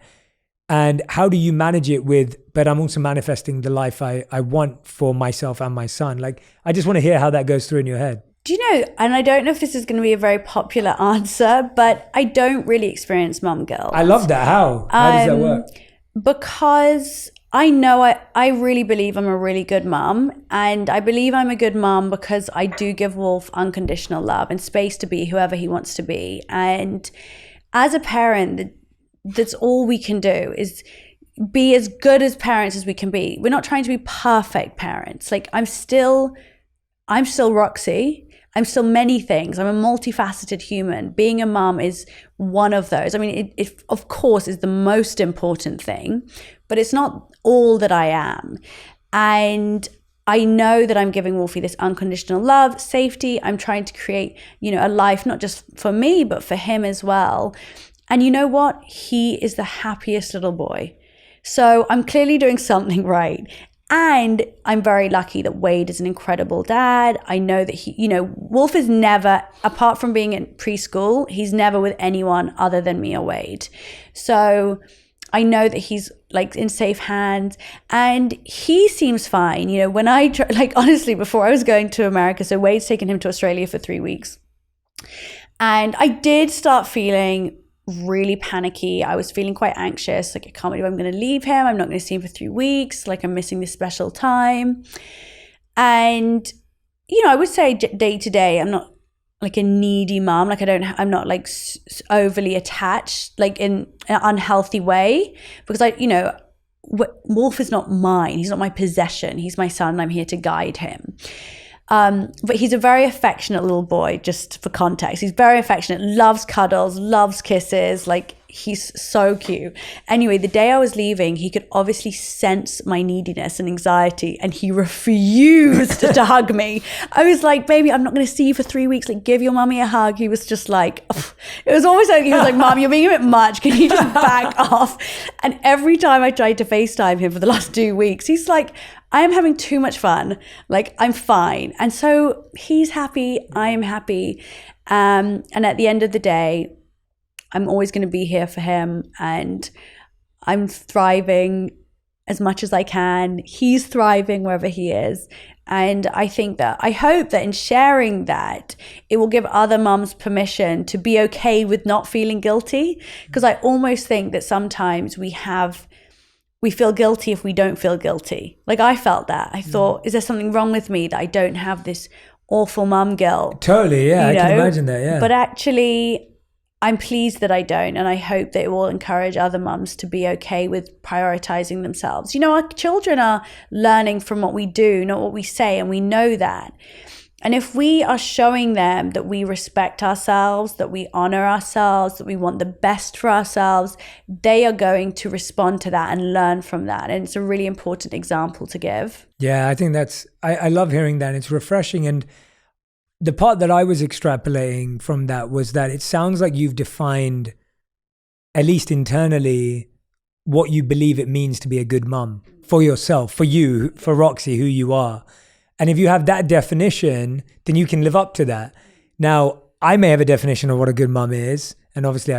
And how do you manage it with, but I'm also manifesting the life I want for myself and my son? Like, I just want to hear how that goes through in your head. Do you know, and I don't know if this is going to be a very popular answer, but I don't really experience mum guilt. I love that. How does that work? Because I know I really believe I'm a really good mum, and I believe I'm a good mum because I do give Wolf unconditional love and space to be whoever he wants to be. And as a parent, that's all we can do is be as good as parents as we can be. We're not trying to be perfect parents. Like I'm still Roxie. I'm still many things. I'm a multifaceted human. Being a mum is one of those. I mean, it of course is the most important thing, but it's not all that I am. And I know that I'm giving Wolfie this unconditional love, safety. I'm trying to create, a life not just for me, but for him as well. And you know what? He is the happiest little boy. So I'm clearly doing something right. And I'm very lucky that Wade is an incredible dad. I know that Wolf is never, apart from being in preschool, he's never with anyone other than me or Wade. So I know that he's like in safe hands and he seems fine. When I honestly, before I was going to America, so Wade's taken him to Australia for 3 weeks. And I did start feeling really panicky. I was feeling quite anxious. Like, I can't believe I'm going to leave him. I'm not going to see him for 3 weeks. Like, I'm missing this special time. And, I would say day to day, I'm not like a needy mom. Like, I'm not like overly attached, like in an unhealthy way, because Wolf is not mine. He's not my possession. He's my son. And I'm here to guide him. But he's a very affectionate little boy, just for context. He's very affectionate, loves cuddles, loves kisses. Like, he's so cute. Anyway, the day I was leaving, he could obviously sense my neediness and anxiety, and he refused to hug me. I was like, baby, I'm not going to see you for 3 weeks. Like, give your mommy a hug. He was just like, ugh. It was almost like, he was like, Mom, you're being a bit much. Can you just back off? And every time I tried to FaceTime him for the last 2 weeks, he's like, I am having too much fun. Like, I'm fine. And so he's happy. I'm happy. And at the end of the day, I'm always going to be here for him. And I'm thriving as much as I can. He's thriving wherever he is. And I hope that in sharing that, it will give other mums permission to be okay with not feeling guilty. Because I almost think that sometimes we feel guilty if we don't feel guilty. Like, I felt that. I thought, is there something wrong with me that I don't have this awful mum guilt? Totally, yeah. I can imagine that, yeah. But actually, I'm pleased that I don't. And I hope that it will encourage other mums to be okay with prioritizing themselves. Our children are learning from what we do, not what we say. And we know that. And if we are showing them that we respect ourselves, that we honor ourselves, that we want the best for ourselves, they are going to respond to that and learn from that. And it's a really important example to give. Yeah, I think I love hearing that. It's refreshing. And the part that I was extrapolating from that was that it sounds like you've defined, at least internally, what you believe it means to be a good mum for yourself, for you, for Roxie, who you are. And if you have that definition, then you can live up to that. Now, I may have a definition of what a good mom is. And obviously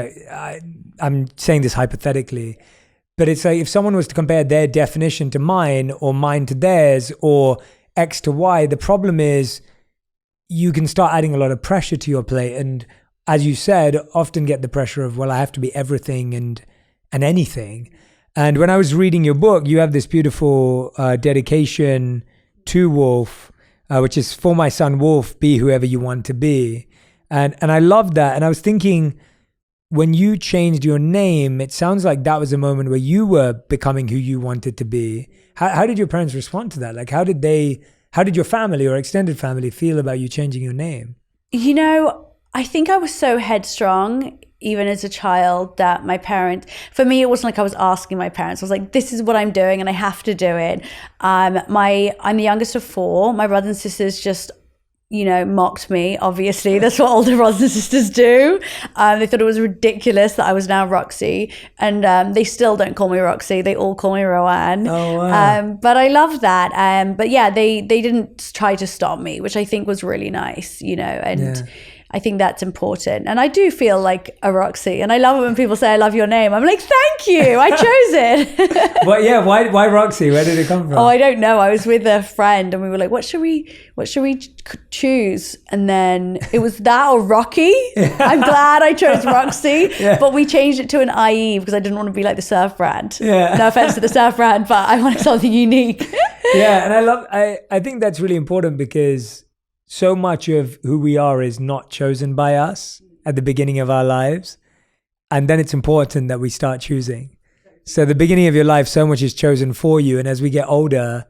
I'm saying this hypothetically, but it's like if someone was to compare their definition to mine or mine to theirs or X to Y, the problem is you can start adding a lot of pressure to your plate. And as you said, often get the pressure of, well, I have to be everything and anything. And when I was reading your book, you have this beautiful dedication to Wolf, which is for my son Wolf, be whoever you want to be. And I love that. And I was thinking, when you changed your name, it sounds like that was a moment where you were becoming who you wanted to be. How did your parents respond to that? Like, how did your family or extended family feel about you changing your name? You know, I think I was so headstrong, even as a child, that for me, it wasn't like I was asking my parents. I was like, this is what I'm doing and I have to do it. I'm the youngest of 4. My brothers and sisters just, mocked me, obviously. That's what older brothers and sisters do. They thought it was ridiculous that I was now Roxie. And they still don't call me Roxie. They all call me Rowan. Oh, wow. But I love that. But yeah, they didn't try to stop me, which I think was really nice, and I think that's important. And I do feel like a Roxie. And I love it when people say, I love your name. I'm like, thank you. I chose it. But yeah, why Roxie? Where did it come from? Oh, I don't know. I was with a friend and we were like, what should we choose? And then it was that or Rocky. I'm glad I chose Roxie. But we changed it to an IE because I didn't want to be like the surf brand. No offense to the surf brand, but I wanted something unique. And I think that's really important because so much of who we are is not chosen by us at the beginning of our lives. And then it's important that we start choosing. So the beginning of your life, so much is chosen for you. And as we get older,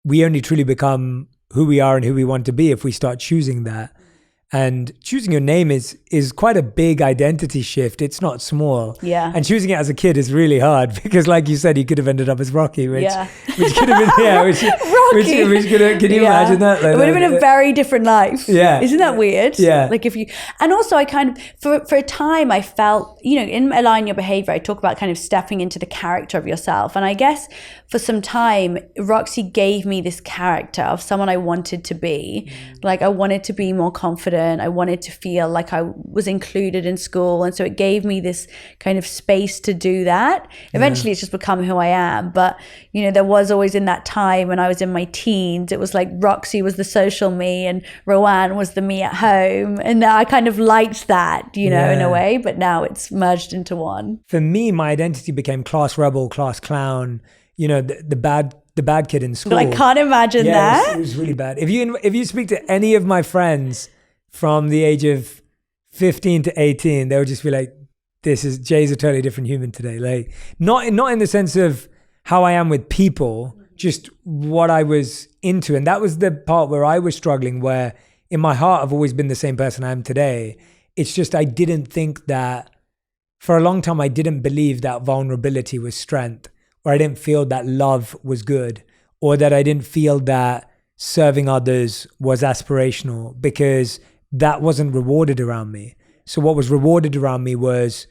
we only truly become who we are and who we want to be if we start choosing that. And choosing your name is quite a big identity shift. It's not small. Yeah. And choosing it as a kid is really hard because, like you said, you could have ended up as Rocky, which could have been, Rocky. Which could have, can you imagine that? Like, it would have been a very different life. Yeah. Isn't that weird? Yeah. Like and also I kind of, for a time I felt, in Align Your Behavior, I talk about kind of stepping into the character of yourself. And I guess for some time, Roxie gave me this character of someone I wanted to be. Like I wanted to be more confident. I wanted to feel like I was included in school. And so it gave me this kind of space to do that. Eventually it's just become who I am. But, there was always in that time when I was in my teens, it was like Roxie was the social me and Rowan was the me at home. And I kind of liked that, in a way, but now it's merged into one. For me, my identity became class rebel, class clown, the bad kid in school. But I can't imagine that. It was really bad. If you speak to any of my friends from the age of 15 to 18, they would just be like, Jay's a totally different human today. Like not in the sense of how I am with people, just what I was into. And that was the part where I was struggling, where in my heart, I've always been the same person I am today. It's just, I didn't think that for a long time, I didn't believe that vulnerability was strength, or I didn't feel that love was good, or that I didn't feel that serving others was aspirational, because that wasn't rewarded around me. So what was rewarded around me was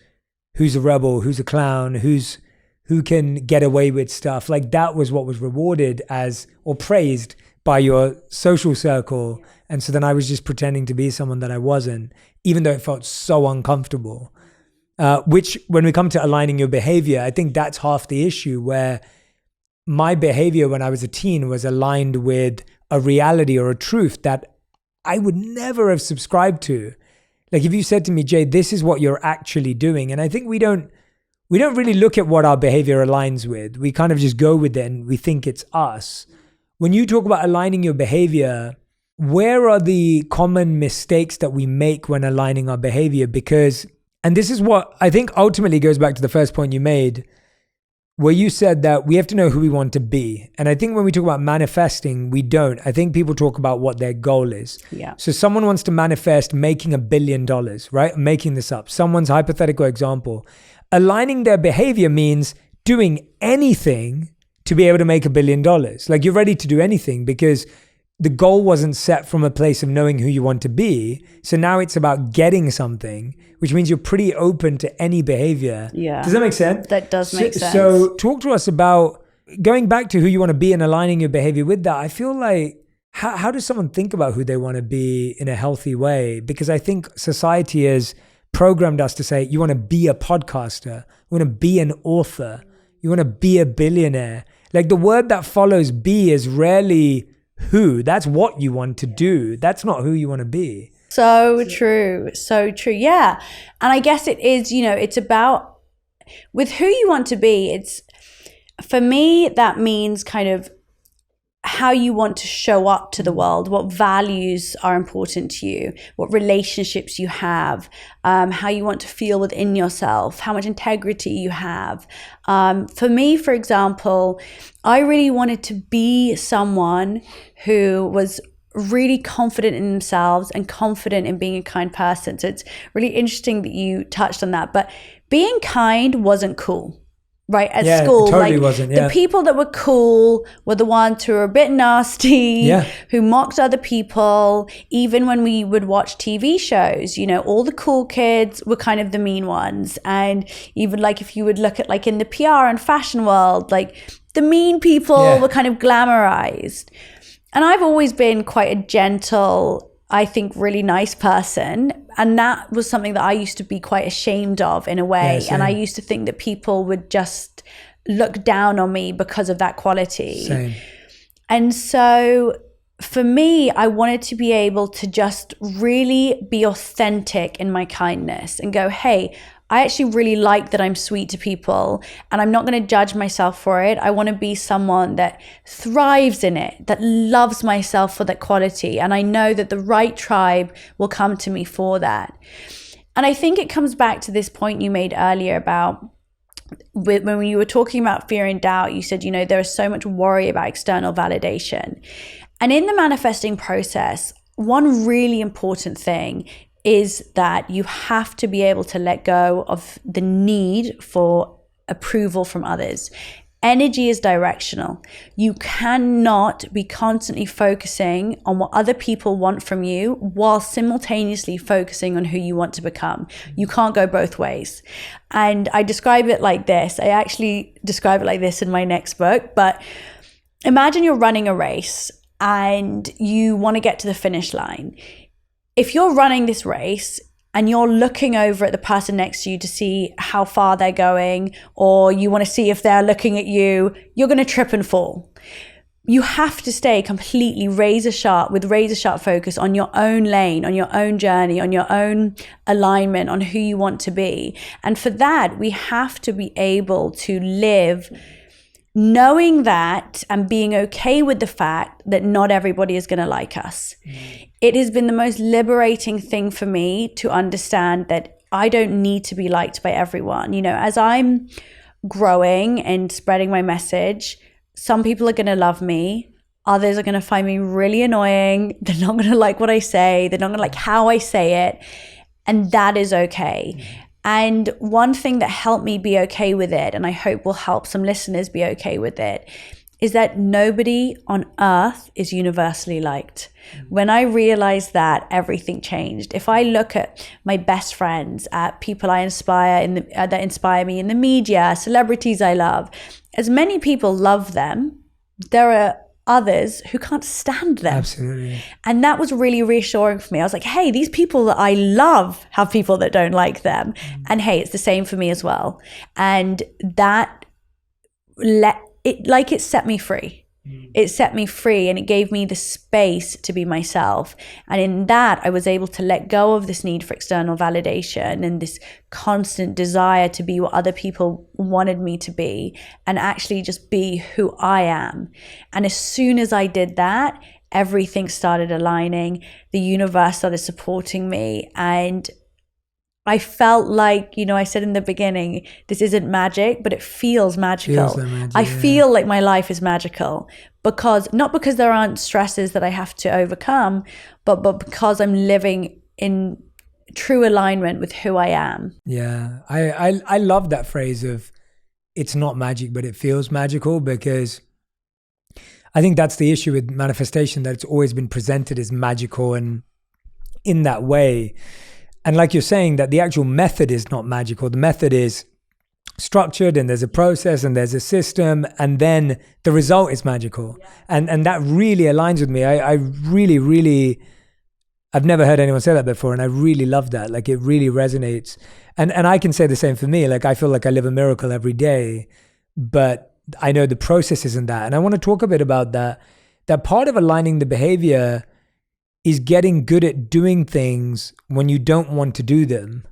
who's a rebel, who's a clown, who can get away with stuff. Like that was what was rewarded as, or praised by your social circle. And so then I was just pretending to be someone that I wasn't, even though it felt so uncomfortable. Which when we come to aligning your behavior, I think that's half the issue, where my behavior when I was a teen was aligned with a reality or a truth that I would never have subscribed to. Like if you said to me, Jay, this is what you're actually doing. And I think we don't really look at what our behavior aligns with. We kind of just go with it and we think it's us. When you talk about aligning your behavior, where are the common mistakes that we make when aligning our behavior? Because, and this is what I think ultimately goes back to the first point you made, where you said that we have to know who we want to be. And I think when we talk about manifesting, we don't. I think people talk about what their goal is. Yeah. So someone wants to manifest making $1 billion, right? I'm making this up. Someone's hypothetical example. Aligning their behavior means doing anything to be able to make $1 billion. Like you're ready to do anything because the goal wasn't set from a place of knowing who you want to be. So now it's about getting something, which means you're pretty open to any behavior. Yeah. Does that make sense? That does make sense. So talk to us about going back to who you want to be and aligning your behavior with that. I feel like how does someone think about who they want to be in a healthy way? Because I think society has programmed us to say, you want to be a podcaster, you want to be an author, you want to be a billionaire. Like the word that follows be is rarely who. That's what you want to do. That's not who you want to be. So true. So true. Yeah. And I guess it is, it's about with who you want to be. It's for me, that means kind of how you want to show up to the world, what values are important to you, what relationships you have, how you want to feel within yourself, how much integrity you have. For me, for example, I really wanted to be someone who was really confident in themselves and confident in being a kind person. So it's really interesting that you touched on that. But being kind wasn't cool. Right, at school, it totally wasn't, the people that were cool were the ones who were a bit nasty, who mocked other people. Even when we would watch TV shows, all the cool kids were kind of the mean ones. And even like if you would look at like in the PR and fashion world, like the mean people were kind of glamorized. And I've always been quite a gentle, I think, really nice person. And that was something that I used to be quite ashamed of in a way. And I used to think that people would just look down on me because of that quality. Same. And so for me, I wanted to be able to just really be authentic in my kindness and go, hey, I actually really like that I'm sweet to people and I'm not going to judge myself for it. I want to be someone that thrives in it, that loves myself for that quality. And I know that the right tribe will come to me for that. And I think it comes back to this point you made earlier about when you were talking about fear and doubt, you said, there is so much worry about external validation. And in the manifesting process, one really important thing is that you have to be able to let go of the need for approval from others. Energy is directional. You cannot be constantly focusing on what other people want from you while simultaneously focusing on who you want to become. You can't go both ways. And I describe it like this. I actually describe it like this in my next book. But imagine you're running a race and you want to get to the finish line. If you're running this race and you're looking over at the person next to you to see how far they're going, or you want to see if they're looking at you, you're going to trip and fall. You have to stay completely razor sharp focus on your own lane, on your own journey, on your own alignment, on who you want to be. And for that, we have to be able to live knowing that and being okay with the fact that not everybody is going to like us. It has been the most liberating thing for me to understand that I don't need to be liked by everyone. As I'm growing and spreading my message, some people are going to love me. Others are going to find me really annoying. They're not going to like what I say. They're not going to like how I say it. And that is okay. And one thing that helped me be okay with it, and I hope will help some listeners be okay with it, is that nobody on earth is universally liked. When I realized that, everything changed. If I look at my best friends, at people I inspire that inspire me in the media, celebrities I love, as many people love them, there are others who can't stand them. Absolutely. And that was really reassuring for me. I was like, hey, these people that I love have people that don't like them. And hey, it's the same for me as well. And that it set me free. It set me free and it gave me the space to be myself. And in that, I was able to let go of this need for external validation and this constant desire to be what other people wanted me to be and actually just be who I am. And as soon as I did that, everything started aligning. The universe started supporting me. And I felt like, I said in the beginning, this isn't magic, but it feels magical. I feel like my life is magical not because there aren't stresses that I have to overcome, but because I'm living in true alignment with who I am. Yeah, I love that phrase of it's not magic, but it feels magical, because I think that's the issue with manifestation, that it's always been presented as magical and in that way. And like you're saying, that the actual method is not magical. The method is structured and there's a process and there's a system, and then the result is magical. And that really aligns with me. I really, I've never heard anyone say that before, and I really love that. Like, it really resonates. And I can say the same for me. Like, I feel like I live a miracle every day, but I know the process isn't that. And I want to talk a bit about that. That part of aligning the behavior is getting good at doing things when you don't want to do them,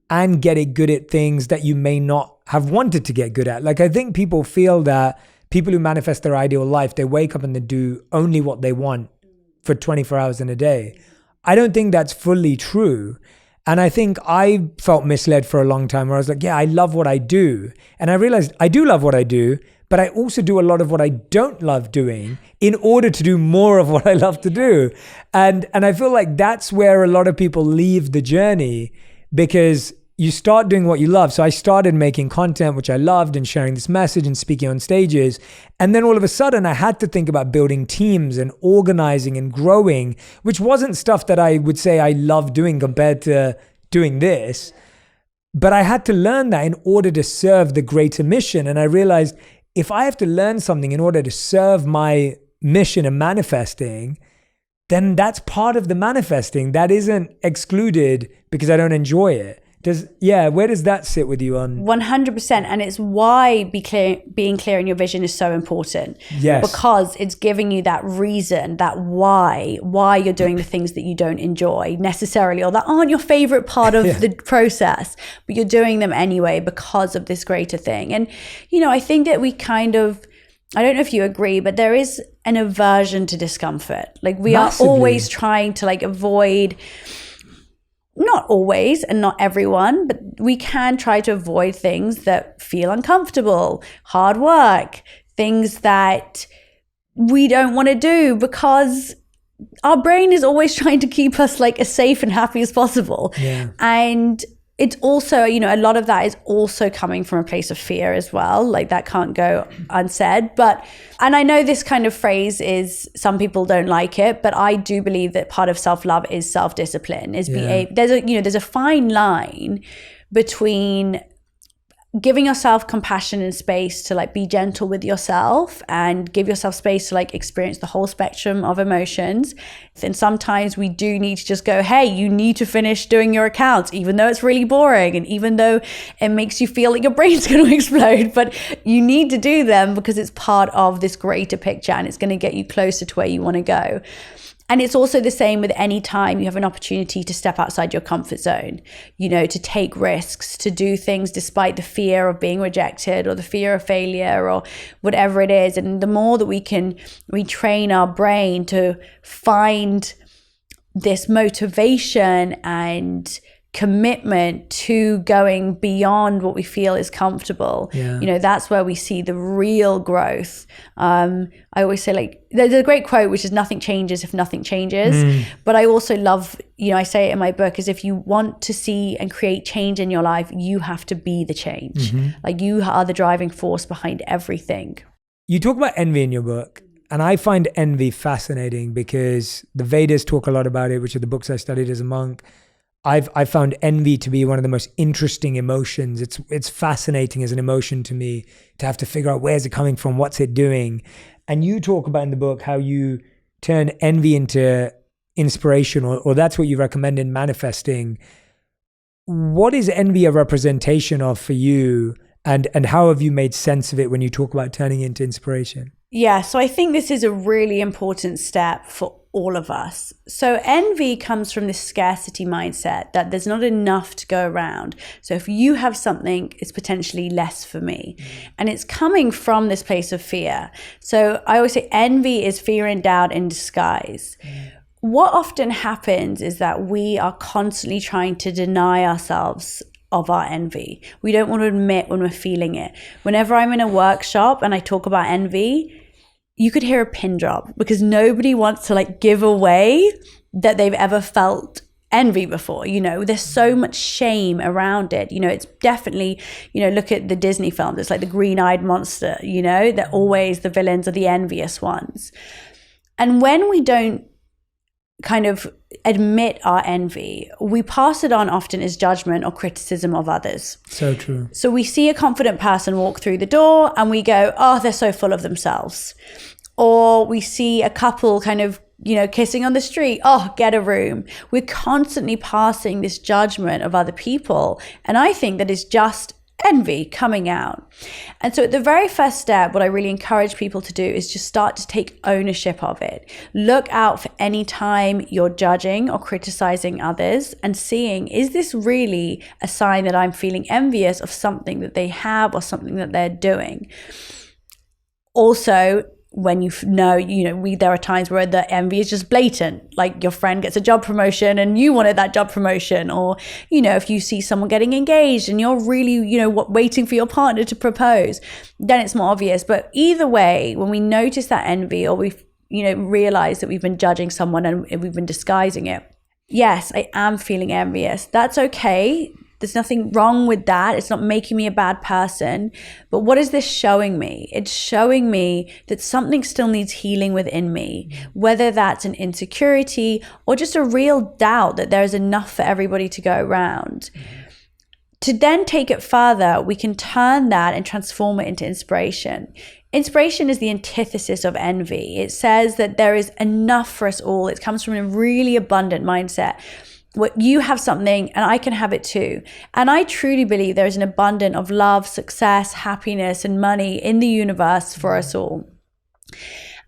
and getting good at things that you may not have wanted to get good at. Like, I think people feel that people who manifest their ideal life, they wake up and they do only what they want for 24 hours in a day. I don't think that's fully true. And I think I felt misled for a long time, where I was like, yeah, I love what I do. And I realized I do love what I do, but I also do a lot of what I don't love doing in order to do more of what I love to do. And I feel like that's where a lot of people leave the journey, because you start doing what you love. So I started making content, which I loved, and sharing this message and speaking on stages. And then all of a sudden I had to think about building teams and organizing and growing, which wasn't stuff that I would say I love doing compared to doing this. But I had to learn that in order to serve the greater mission. And I realized, if I have to learn something in order to serve my mission and manifesting, then that's part of the manifesting. That isn't excluded because I don't enjoy it. Where does that sit with you on? 100%. And it's why being clear in your vision is so important. Yes. Because it's giving you that reason, that why you're doing the things that you don't enjoy necessarily, or that aren't your favorite part of the process, but you're doing them anyway because of this greater thing. And, I think that we kind of, I don't know if you agree, but there is an aversion to discomfort. Like, we Massively. are always trying to avoid, not always and not everyone, but we can try to avoid things that feel uncomfortable, hard work, things that we don't want to do, because our brain is always trying to keep us as safe and happy as possible. Yeah. And it's also, a lot of that is also coming from a place of fear as well. Like, that can't go unsaid. And I know this kind of phrase some people don't like it, but I do believe that part of self-love is self-discipline. There's a fine line between giving yourself compassion and space to be gentle with yourself, and give yourself space to experience the whole spectrum of emotions. Then sometimes we do need to just go, hey, you need to finish doing your accounts, even though it's really boring, and even though it makes you feel like your brain's going to explode, but you need to do them because it's part of this greater picture, and it's going to get you closer to where you want to go. And it's also the same with any time you have an opportunity to step outside your comfort zone, to take risks, to do things despite the fear of being rejected or the fear of failure or whatever it is. And the more that we can retrain our brain to find this motivation and commitment to going beyond what we feel is comfortable, that's where we see the real growth. I always say, there's a great quote, which is nothing changes if nothing changes. But I also love, I say it in my book, is if you want to see and create change in your life, you have to be the change. You are the driving force behind everything. You talk about envy in your book, and I find envy fascinating because the Vedas talk a lot about it, which are the books I studied as a monk. I've found envy to be one of the most interesting emotions. It's fascinating as an emotion to me, to have to figure out where's it coming from, what's it doing. And you talk about in the book how you turn envy into inspiration, or that's what you recommend in manifesting. What is envy a representation of for you, and how have you made sense of it when you talk about turning it into inspiration? Yeah, so I think this is a really important step for all of us. So envy comes from this scarcity mindset that there's not enough to go around. So if you have something, it's potentially less for me. And it's coming from this place of fear. So I always say envy is fear and doubt in disguise. What often happens is that we are constantly trying to deny ourselves of our envy. We don't want to admit when we're feeling it. Whenever I'm in a workshop and I talk about envy, you could hear a pin drop, because nobody wants to give away that they've ever felt envy before. There's so much shame around it. It's definitely, look at the Disney films. It's like the green-eyed monster, they're always the villains are the envious ones. And when we don't kind of admit our envy, we pass it on often as judgment or criticism of others. So true. So we see a confident person walk through the door and we go, oh, they're so full of themselves. Or we see a couple kind of, kissing on the street. Oh, get a room. We're constantly passing this judgment of other people. And I think that is just envy coming out. And so the very first step, what I really encourage people to do is just start to take ownership of it. Look out for any time you're judging or criticizing others and seeing, is this really a sign that I'm feeling envious of something that they have or something that they're doing? Also, when there are times where the envy is just blatant, like your friend gets a job promotion and you wanted that job promotion, or if you see someone getting engaged and you're really waiting for your partner to propose, then it's more obvious. But either way, when we notice that envy or we realize that we've been judging someone and we've been disguising it, yes, I am feeling envious. That's okay. There's nothing wrong with that. It's not making me a bad person. But what is this showing me? It's showing me that something still needs healing within me, whether that's an insecurity or just a real doubt that there's enough for everybody to go around. To then take it further, we can turn that and transform it into inspiration. Inspiration is the antithesis of envy. It says that there is enough for us all. It comes from a really abundant mindset. What you have something and I can have it too. And I truly believe there is an abundance of love, success, happiness, and money in the universe for us all.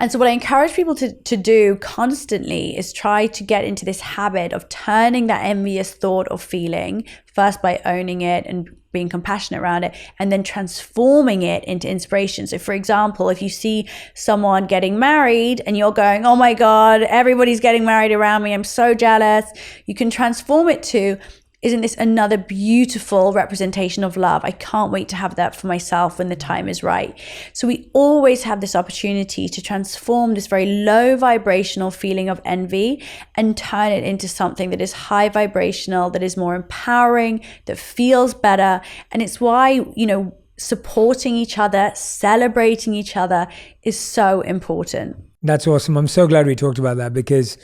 And so what I encourage people to do constantly is try to get into this habit of turning that envious thought or feeling, first by owning it and being compassionate around it, and then transforming it into inspiration. So for example, if you see someone getting married and you're going, oh my God, everybody's getting married around me, I'm so jealous, you can transform it to, isn't this another beautiful representation of love? I can't wait to have that for myself when the time is right. So we always have this opportunity to transform this very low vibrational feeling of envy and turn it into something that is high vibrational, that is more empowering, that feels better. And it's why, supporting each other, celebrating each other is so important. That's awesome. I'm so glad we talked about that because,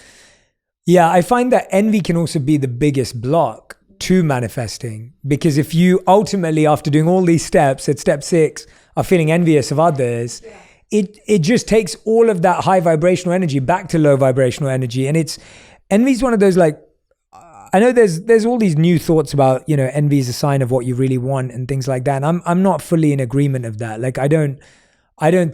I find that envy can also be the biggest block to manifesting, because if you ultimately, after doing all these steps at step 6, are feeling envious of others, it just takes all of that high vibrational energy back to low vibrational energy. And envy is one of those, like, I know there's all these new thoughts about, envy is a sign of what you really want and things like that. And I'm not fully in agreement of that. Like, I don't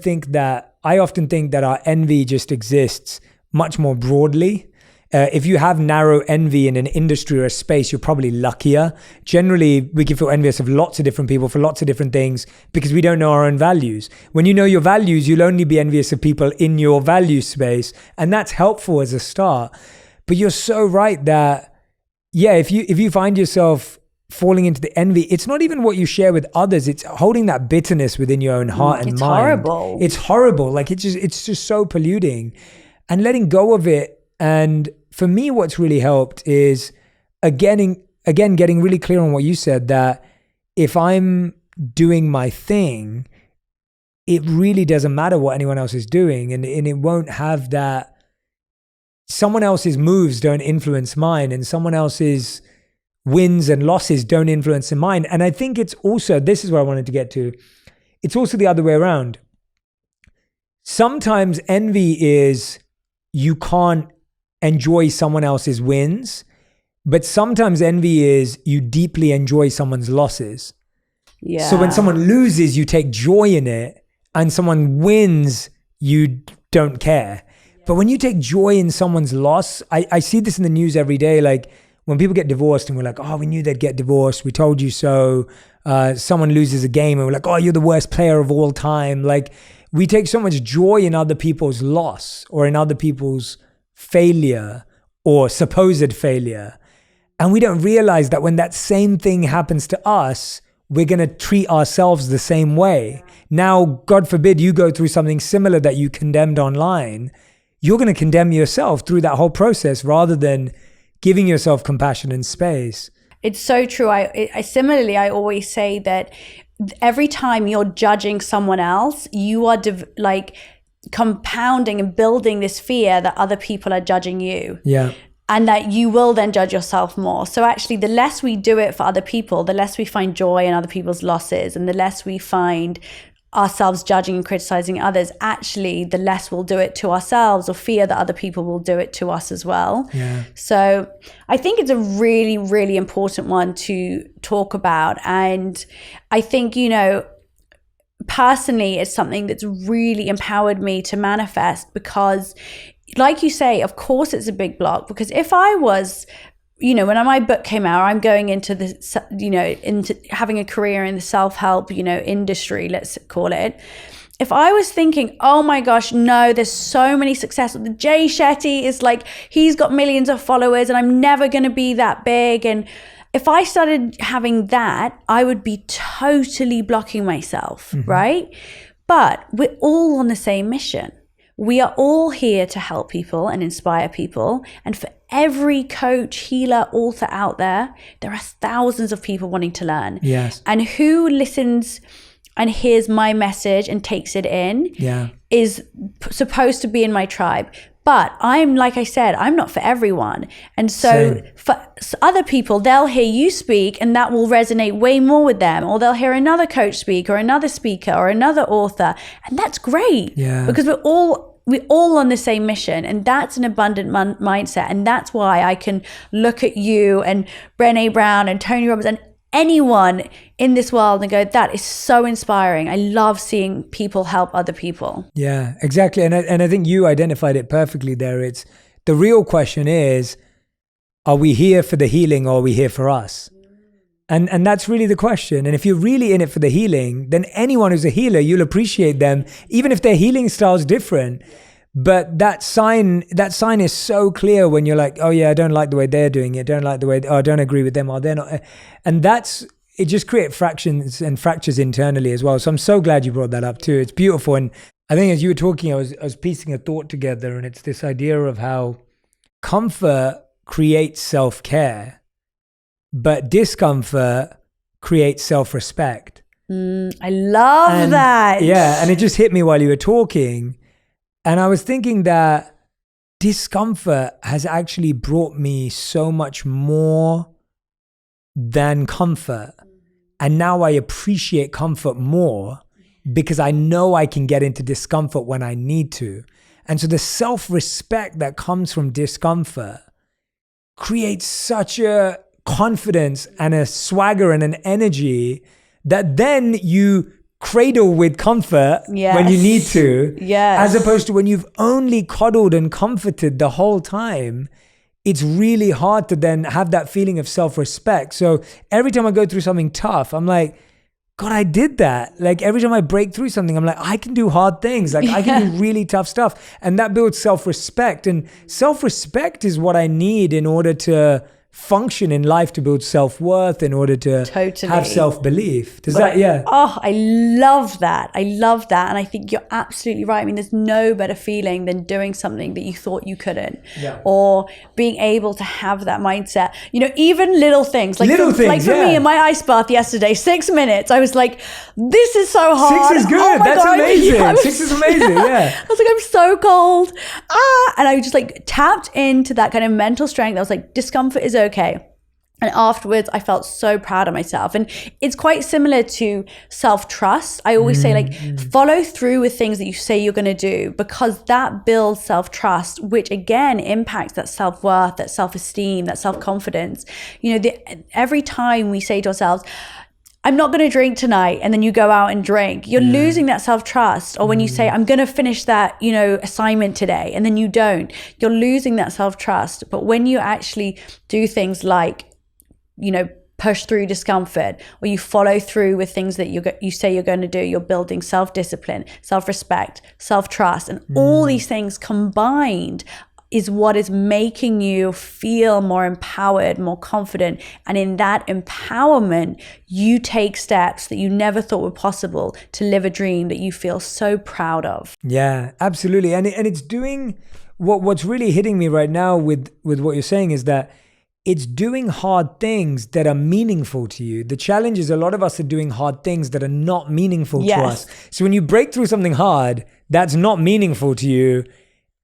think that, I often think that our envy just exists much more broadly. If you have narrow envy in an industry or a space, you're probably luckier. Generally, we can feel envious of lots of different people for lots of different things because we don't know our own values. When you know your values, you'll only be envious of people in your value space. And that's helpful as a start. But you're so right that, if you find yourself falling into the envy, it's not even what you share with others. It's holding that bitterness within your own heart and mind. It's horrible. It's horrible. Like, it's just so polluting. And letting go of it. And for me, what's really helped is, getting really clear on what you said, that if I'm doing my thing, it really doesn't matter what anyone else is doing. And it won't have that, someone else's moves don't influence mine and someone else's wins and losses don't influence mine. And I think it's also, this is where I wanted to get to, it's also the other way around. Sometimes envy is, you can't enjoy someone else's wins, but sometimes envy is you deeply enjoy someone's losses. Yeah. So when someone loses, you take joy in it, and someone wins, you don't care. But when you take joy in someone's loss, I see this in the news every day. Like when people get divorced and we're like, oh, we knew they'd get divorced. We told you so. Someone loses a game and we're like, oh, you're the worst player of all time. Like we take so much joy in other people's loss or in other people's failure or supposed failure. And we don't realize that when that same thing happens to us, we're going to treat ourselves the same way. Now, God forbid you go through something similar that you condemned online, you're going to condemn yourself through that whole process rather than giving yourself compassion and space. It's so true. I similarly, I always say that every time you're judging someone else, you are compounding and building this fear that other people are judging you. Yeah. And that you will then judge yourself more. So actually, the less we do it for other people, the less we find joy in other people's losses, and the less we find ourselves judging and criticizing others, actually, the less we'll do it to ourselves or fear that other people will do it to us as well. Yeah. So I think it's a really, really important one to talk about. And I think, you know, personally, it's something that's really empowered me to manifest because, like you say, of course it's a big block, because if I was, you know, when my book came out, I'm going into the, you know, into having a career in the self-help, you know, industry, let's call it. If I was thinking, oh my gosh, no, there's so many successful, the Jay Shetty is like, he's got millions of followers and I'm never going to be that big. And if I started having that, I would be totally blocking myself, right? But we're all on the same mission. We are all here to help people and inspire people. And for every coach, healer, author out there, there are thousands of people wanting to learn. Yes. And who listens and hears my message and takes it in is supposed to be in my tribe. But I'm, like I said, I'm not for everyone. And so for other people, they'll hear you speak and that will resonate way more with them. Or they'll hear another coach speak or another speaker or another author. And that's great because we're all on the same mission. And that's an abundant mindset. And that's why I can look at you and Brené Brown and Tony Robbins and anyone in this world and go, that is so inspiring. I love seeing people help other people. Yeah, exactly. And I think you identified it perfectly there. It's the real question is, are we here for the healing or are we here for us? And that's really the question. And if you're really in it for the healing, then anyone who's a healer, you'll appreciate them, even if their healing style is different. But that sign is so clear when you're like, oh yeah, I don't like the way they're doing it. Don't like the way, I don't agree with them, or they're not. And it just creates fractions and fractures internally as well. So I'm so glad you brought that up too. It's beautiful. And I think as you were talking, I was piecing a thought together, and it's this idea of how comfort creates self-care, but discomfort creates self-respect. I love that. Yeah. And it just hit me while you were talking. And I was thinking that discomfort has actually brought me so much more than comfort. And now I appreciate comfort more because I know I can get into discomfort when I need to. And so the self-respect that comes from discomfort creates such a confidence and a swagger and an energy that then you cradle with comfort when you need to, as opposed to when you've only coddled and comforted the whole time. It's really hard to then have that feeling of self-respect. So every time I go through something tough, I'm like, God, I did that. Like every time I break through something, I'm like, I can do hard things. Like I can do really tough stuff. And that builds self-respect. And self-respect is what I need in order to function in life, to build self-worth, in order to have self-belief. Oh, I love that. And I think you're absolutely right. I mean, there's no better feeling than doing something that you thought you couldn't, or being able to have that mindset. You know, even little things like for me in my ice bath yesterday, 6 minutes, I was like, this is so hard. 6 is good. Oh that's God. Amazing. 6 is amazing. Yeah. I was like, I'm so cold. And I just like tapped into that kind of mental strength. I was like, discomfort is okay. And afterwards, I felt so proud of myself. And it's quite similar to self-trust. I always say, like, follow through with things that you say you're going to do, because that builds self-trust, which again impacts that self-worth, that self-esteem, that self-confidence. You know, every time we say to ourselves, I'm not going to drink tonight, and then you go out and drink, you're losing that self-trust. Or when you say, I'm going to finish that, you know, assignment today, and then you don't, you're losing that self-trust. But when you actually do things like, you know, push through discomfort, or you follow through with things that you say you're going to do, you're building self-discipline, self-respect, self-trust, and all these things combined is what is making you feel more empowered, more confident. And in that empowerment, you take steps that you never thought were possible to live a dream that you feel so proud of. Yeah, absolutely. And it's doing what's really hitting me right now with what you're saying is that it's doing hard things that are meaningful to you. The challenge is a lot of us are doing hard things that are not meaningful to us. So when you break through something hard that's not meaningful to you,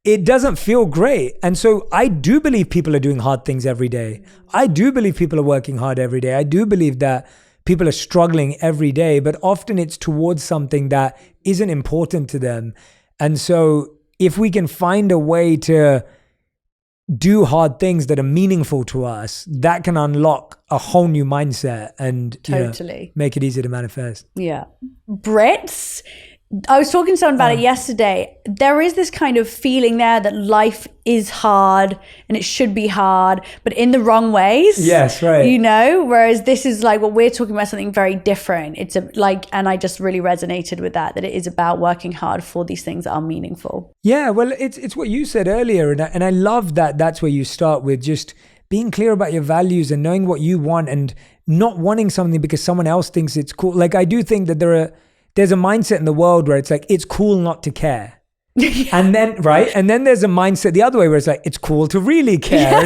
it doesn't feel great. And so I do believe people are doing hard things every day. I do believe people are working hard every day. I do believe that people are struggling every day, but often it's towards something that isn't important to them. And so if we can find a way to do hard things that are meaningful to us, that can unlock a whole new mindset and make it easy to manifest. Yeah. Brits, I was talking to someone about it yesterday. There is this kind of feeling there that life is hard and it should be hard, but in the wrong ways. Yes, right. You know, whereas this is like what we're talking about, something very different. It's and I just really resonated with that it is about working hard for these things that are meaningful. Yeah, well, it's what you said earlier. And I love that that's where you start with just being clear about your values and knowing what you want and not wanting something because someone else thinks it's cool. Like I do think that there's a mindset in the world where it's like, it's cool not to care. And then, right? And then there's a mindset the other way where it's like, it's cool to really care.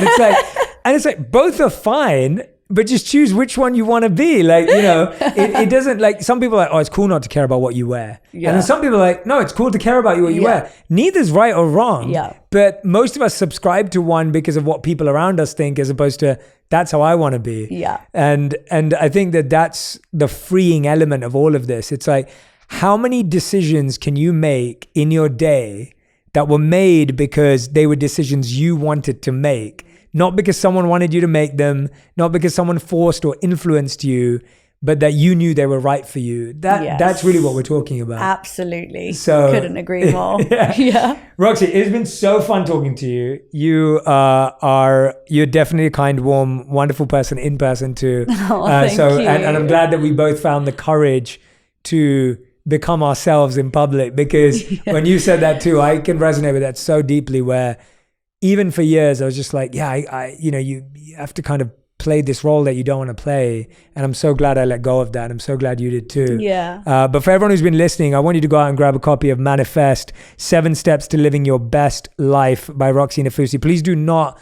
And it's like, both are fine, but just choose which one you want to be. Like, you know, it doesn't like, some people are like, oh, it's cool not to care about what you wear. Yeah. And then some people are like, no, it's cool to care about what you wear. Neither's right or wrong. Yeah. But most of us subscribe to one because of what people around us think, as opposed to, that's how I want to be. Yeah. And I think that that's the freeing element of all of this. It's like, how many decisions can you make in your day that were made because they were decisions you wanted to make? Not because someone wanted you to make them, not because someone forced or influenced you, but that you knew they were right for you. That's really what we're talking about. Absolutely. So couldn't agree more. Yeah. Roxie, it's been so fun talking to you. You're definitely a kind, warm, wonderful person in person too. Thank you. And I'm glad that we both found the courage to become ourselves in public, because when you said that too, I can resonate with that so deeply, where even for years I was just like, you have to kind of play this role that you don't want to play. And I'm so glad I let go of that. I'm so glad you did too. Yeah. But for everyone who's been listening, I want you to go out and grab a copy of Manifest, 7 Steps to Living Your Best Life by Roxie Nafousi. Please do not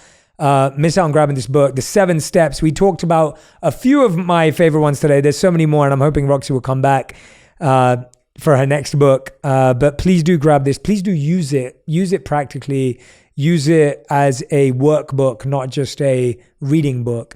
miss out on grabbing this book, The 7 Steps. We talked about a few of my favorite ones today. There's so many more, and I'm hoping Roxie will come back for her next book. But please do grab this. Please do use it. Use it practically. Use it as a workbook, not just a reading book,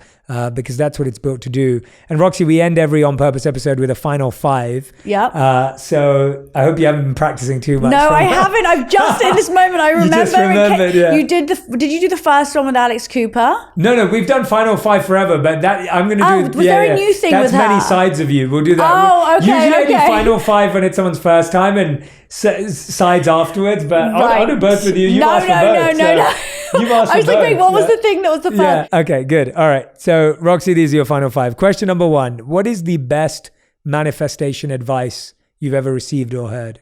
because that's what it's built to do. And Roxie, we end every On Purpose episode with a final 5. Yeah. So I hope you haven't been practicing too much. No, I haven't. I've just in this moment I remember. You just remembered, yeah. You did you do the first one with Alex Cooper? No, we've done final 5 forever, but that I'm going to do. Was there a new thing that's with her? That's many sides of you. We'll do that. Oh, okay. Usually I do final 5 when it's someone's first time and sides afterwards, but I'll do both with you. You asked for both. No. You've asked I was for like, both. wait, what was the thing that was the first? Yeah. Okay, good. All right. So Roxie, these are your final 5. Question number 1. What is the best manifestation advice you've ever received or heard?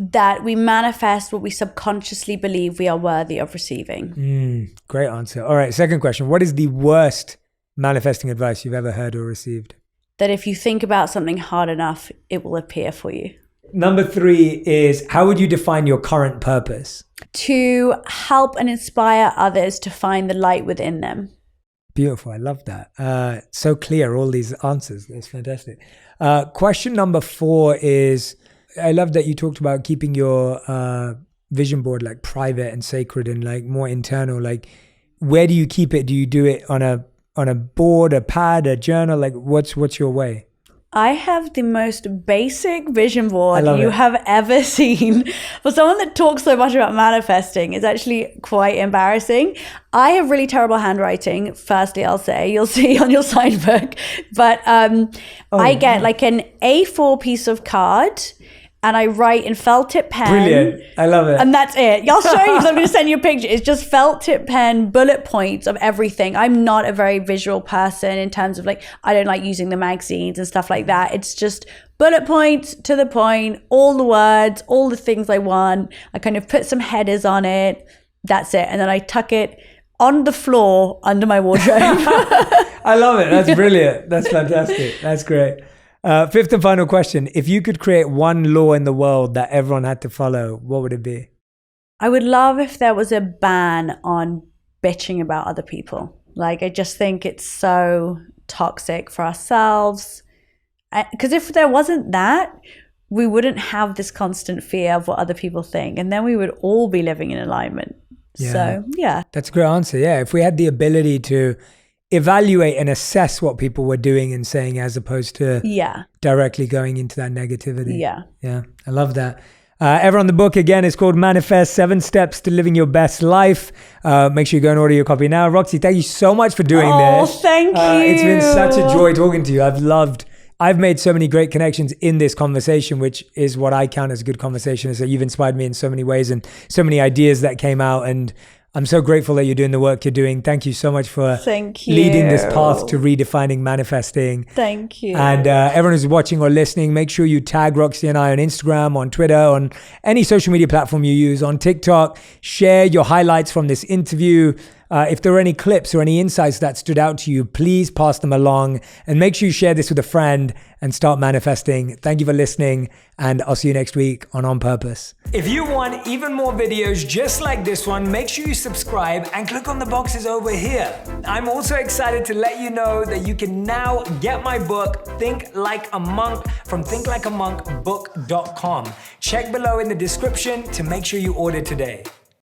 That we manifest what we subconsciously believe we are worthy of receiving. Great answer. All right. Second question. What is the worst manifesting advice you've ever heard or received? That if you think about something hard enough, it will appear for you. Number 3 is, how would you define your current purpose? To help and inspire others to find the light within them. Beautiful. I love that. So clear, all these answers. That's fantastic. Question number 4 is, I love that you talked about keeping your vision board like private and sacred and like more internal. Like, where do you keep it? Do you do it on a board, a pad, a journal? Like, what's your way? I have the most basic vision board you have ever seen. For someone that talks so much about manifesting, it's actually quite embarrassing. I have really terrible handwriting, firstly, I'll say. You'll see on your sign book. But I get like an A4 piece of card, and I write in felt tip pen. Brilliant. I love it. And that's it. I'll show you because I'm going to send you a picture. It's just felt tip pen, bullet points of everything. I'm not a very visual person in terms of like, I don't like using the magazines and stuff like that. It's just bullet points to the point, all the words, all the things I want. I kind of put some headers on it. That's it. And then I tuck it on the floor under my wardrobe. I love it. That's brilliant. That's fantastic. That's great. 5th and final question. If you could create one law in the world that everyone had to follow, what would it be? I would love if there was a ban on bitching about other people. Like, I just think it's so toxic for ourselves. Because if there wasn't that, we wouldn't have this constant fear of what other people think. And then we would all be living in alignment. Yeah. So, yeah. That's a great answer. Yeah. If we had the ability to evaluate and assess what people were doing and saying as opposed to directly going into that negativity. Yeah. Yeah. I love that. Everyone, the book again is called Manifest: 7 Steps to Living Your Best Life. Make sure you go and order your copy now. Roxie, thank you so much for doing this. Oh, thank you. It's been such a joy talking to you. I've made so many great connections in this conversation, which is what I count as a good conversation, is that you've inspired me in so many ways and so many ideas that came out. And I'm so grateful that you're doing the work you're doing. Thank you so much for leading this path to redefining manifesting. Thank you. And everyone who's watching or listening, make sure you tag Roxie and I on Instagram, on Twitter, on any social media platform you use, on TikTok. Share your highlights from this interview. If there are any clips or any insights that stood out to you, please pass them along and make sure you share this with a friend and start manifesting. Thank you for listening, and I'll see you next week on Purpose. If you want even more videos just like this one, make sure you subscribe and click on the boxes over here. I'm also excited to let you know that you can now get my book, Think Like a Monk, from thinklikeamonkbook.com. Check below in the description to make sure you order today.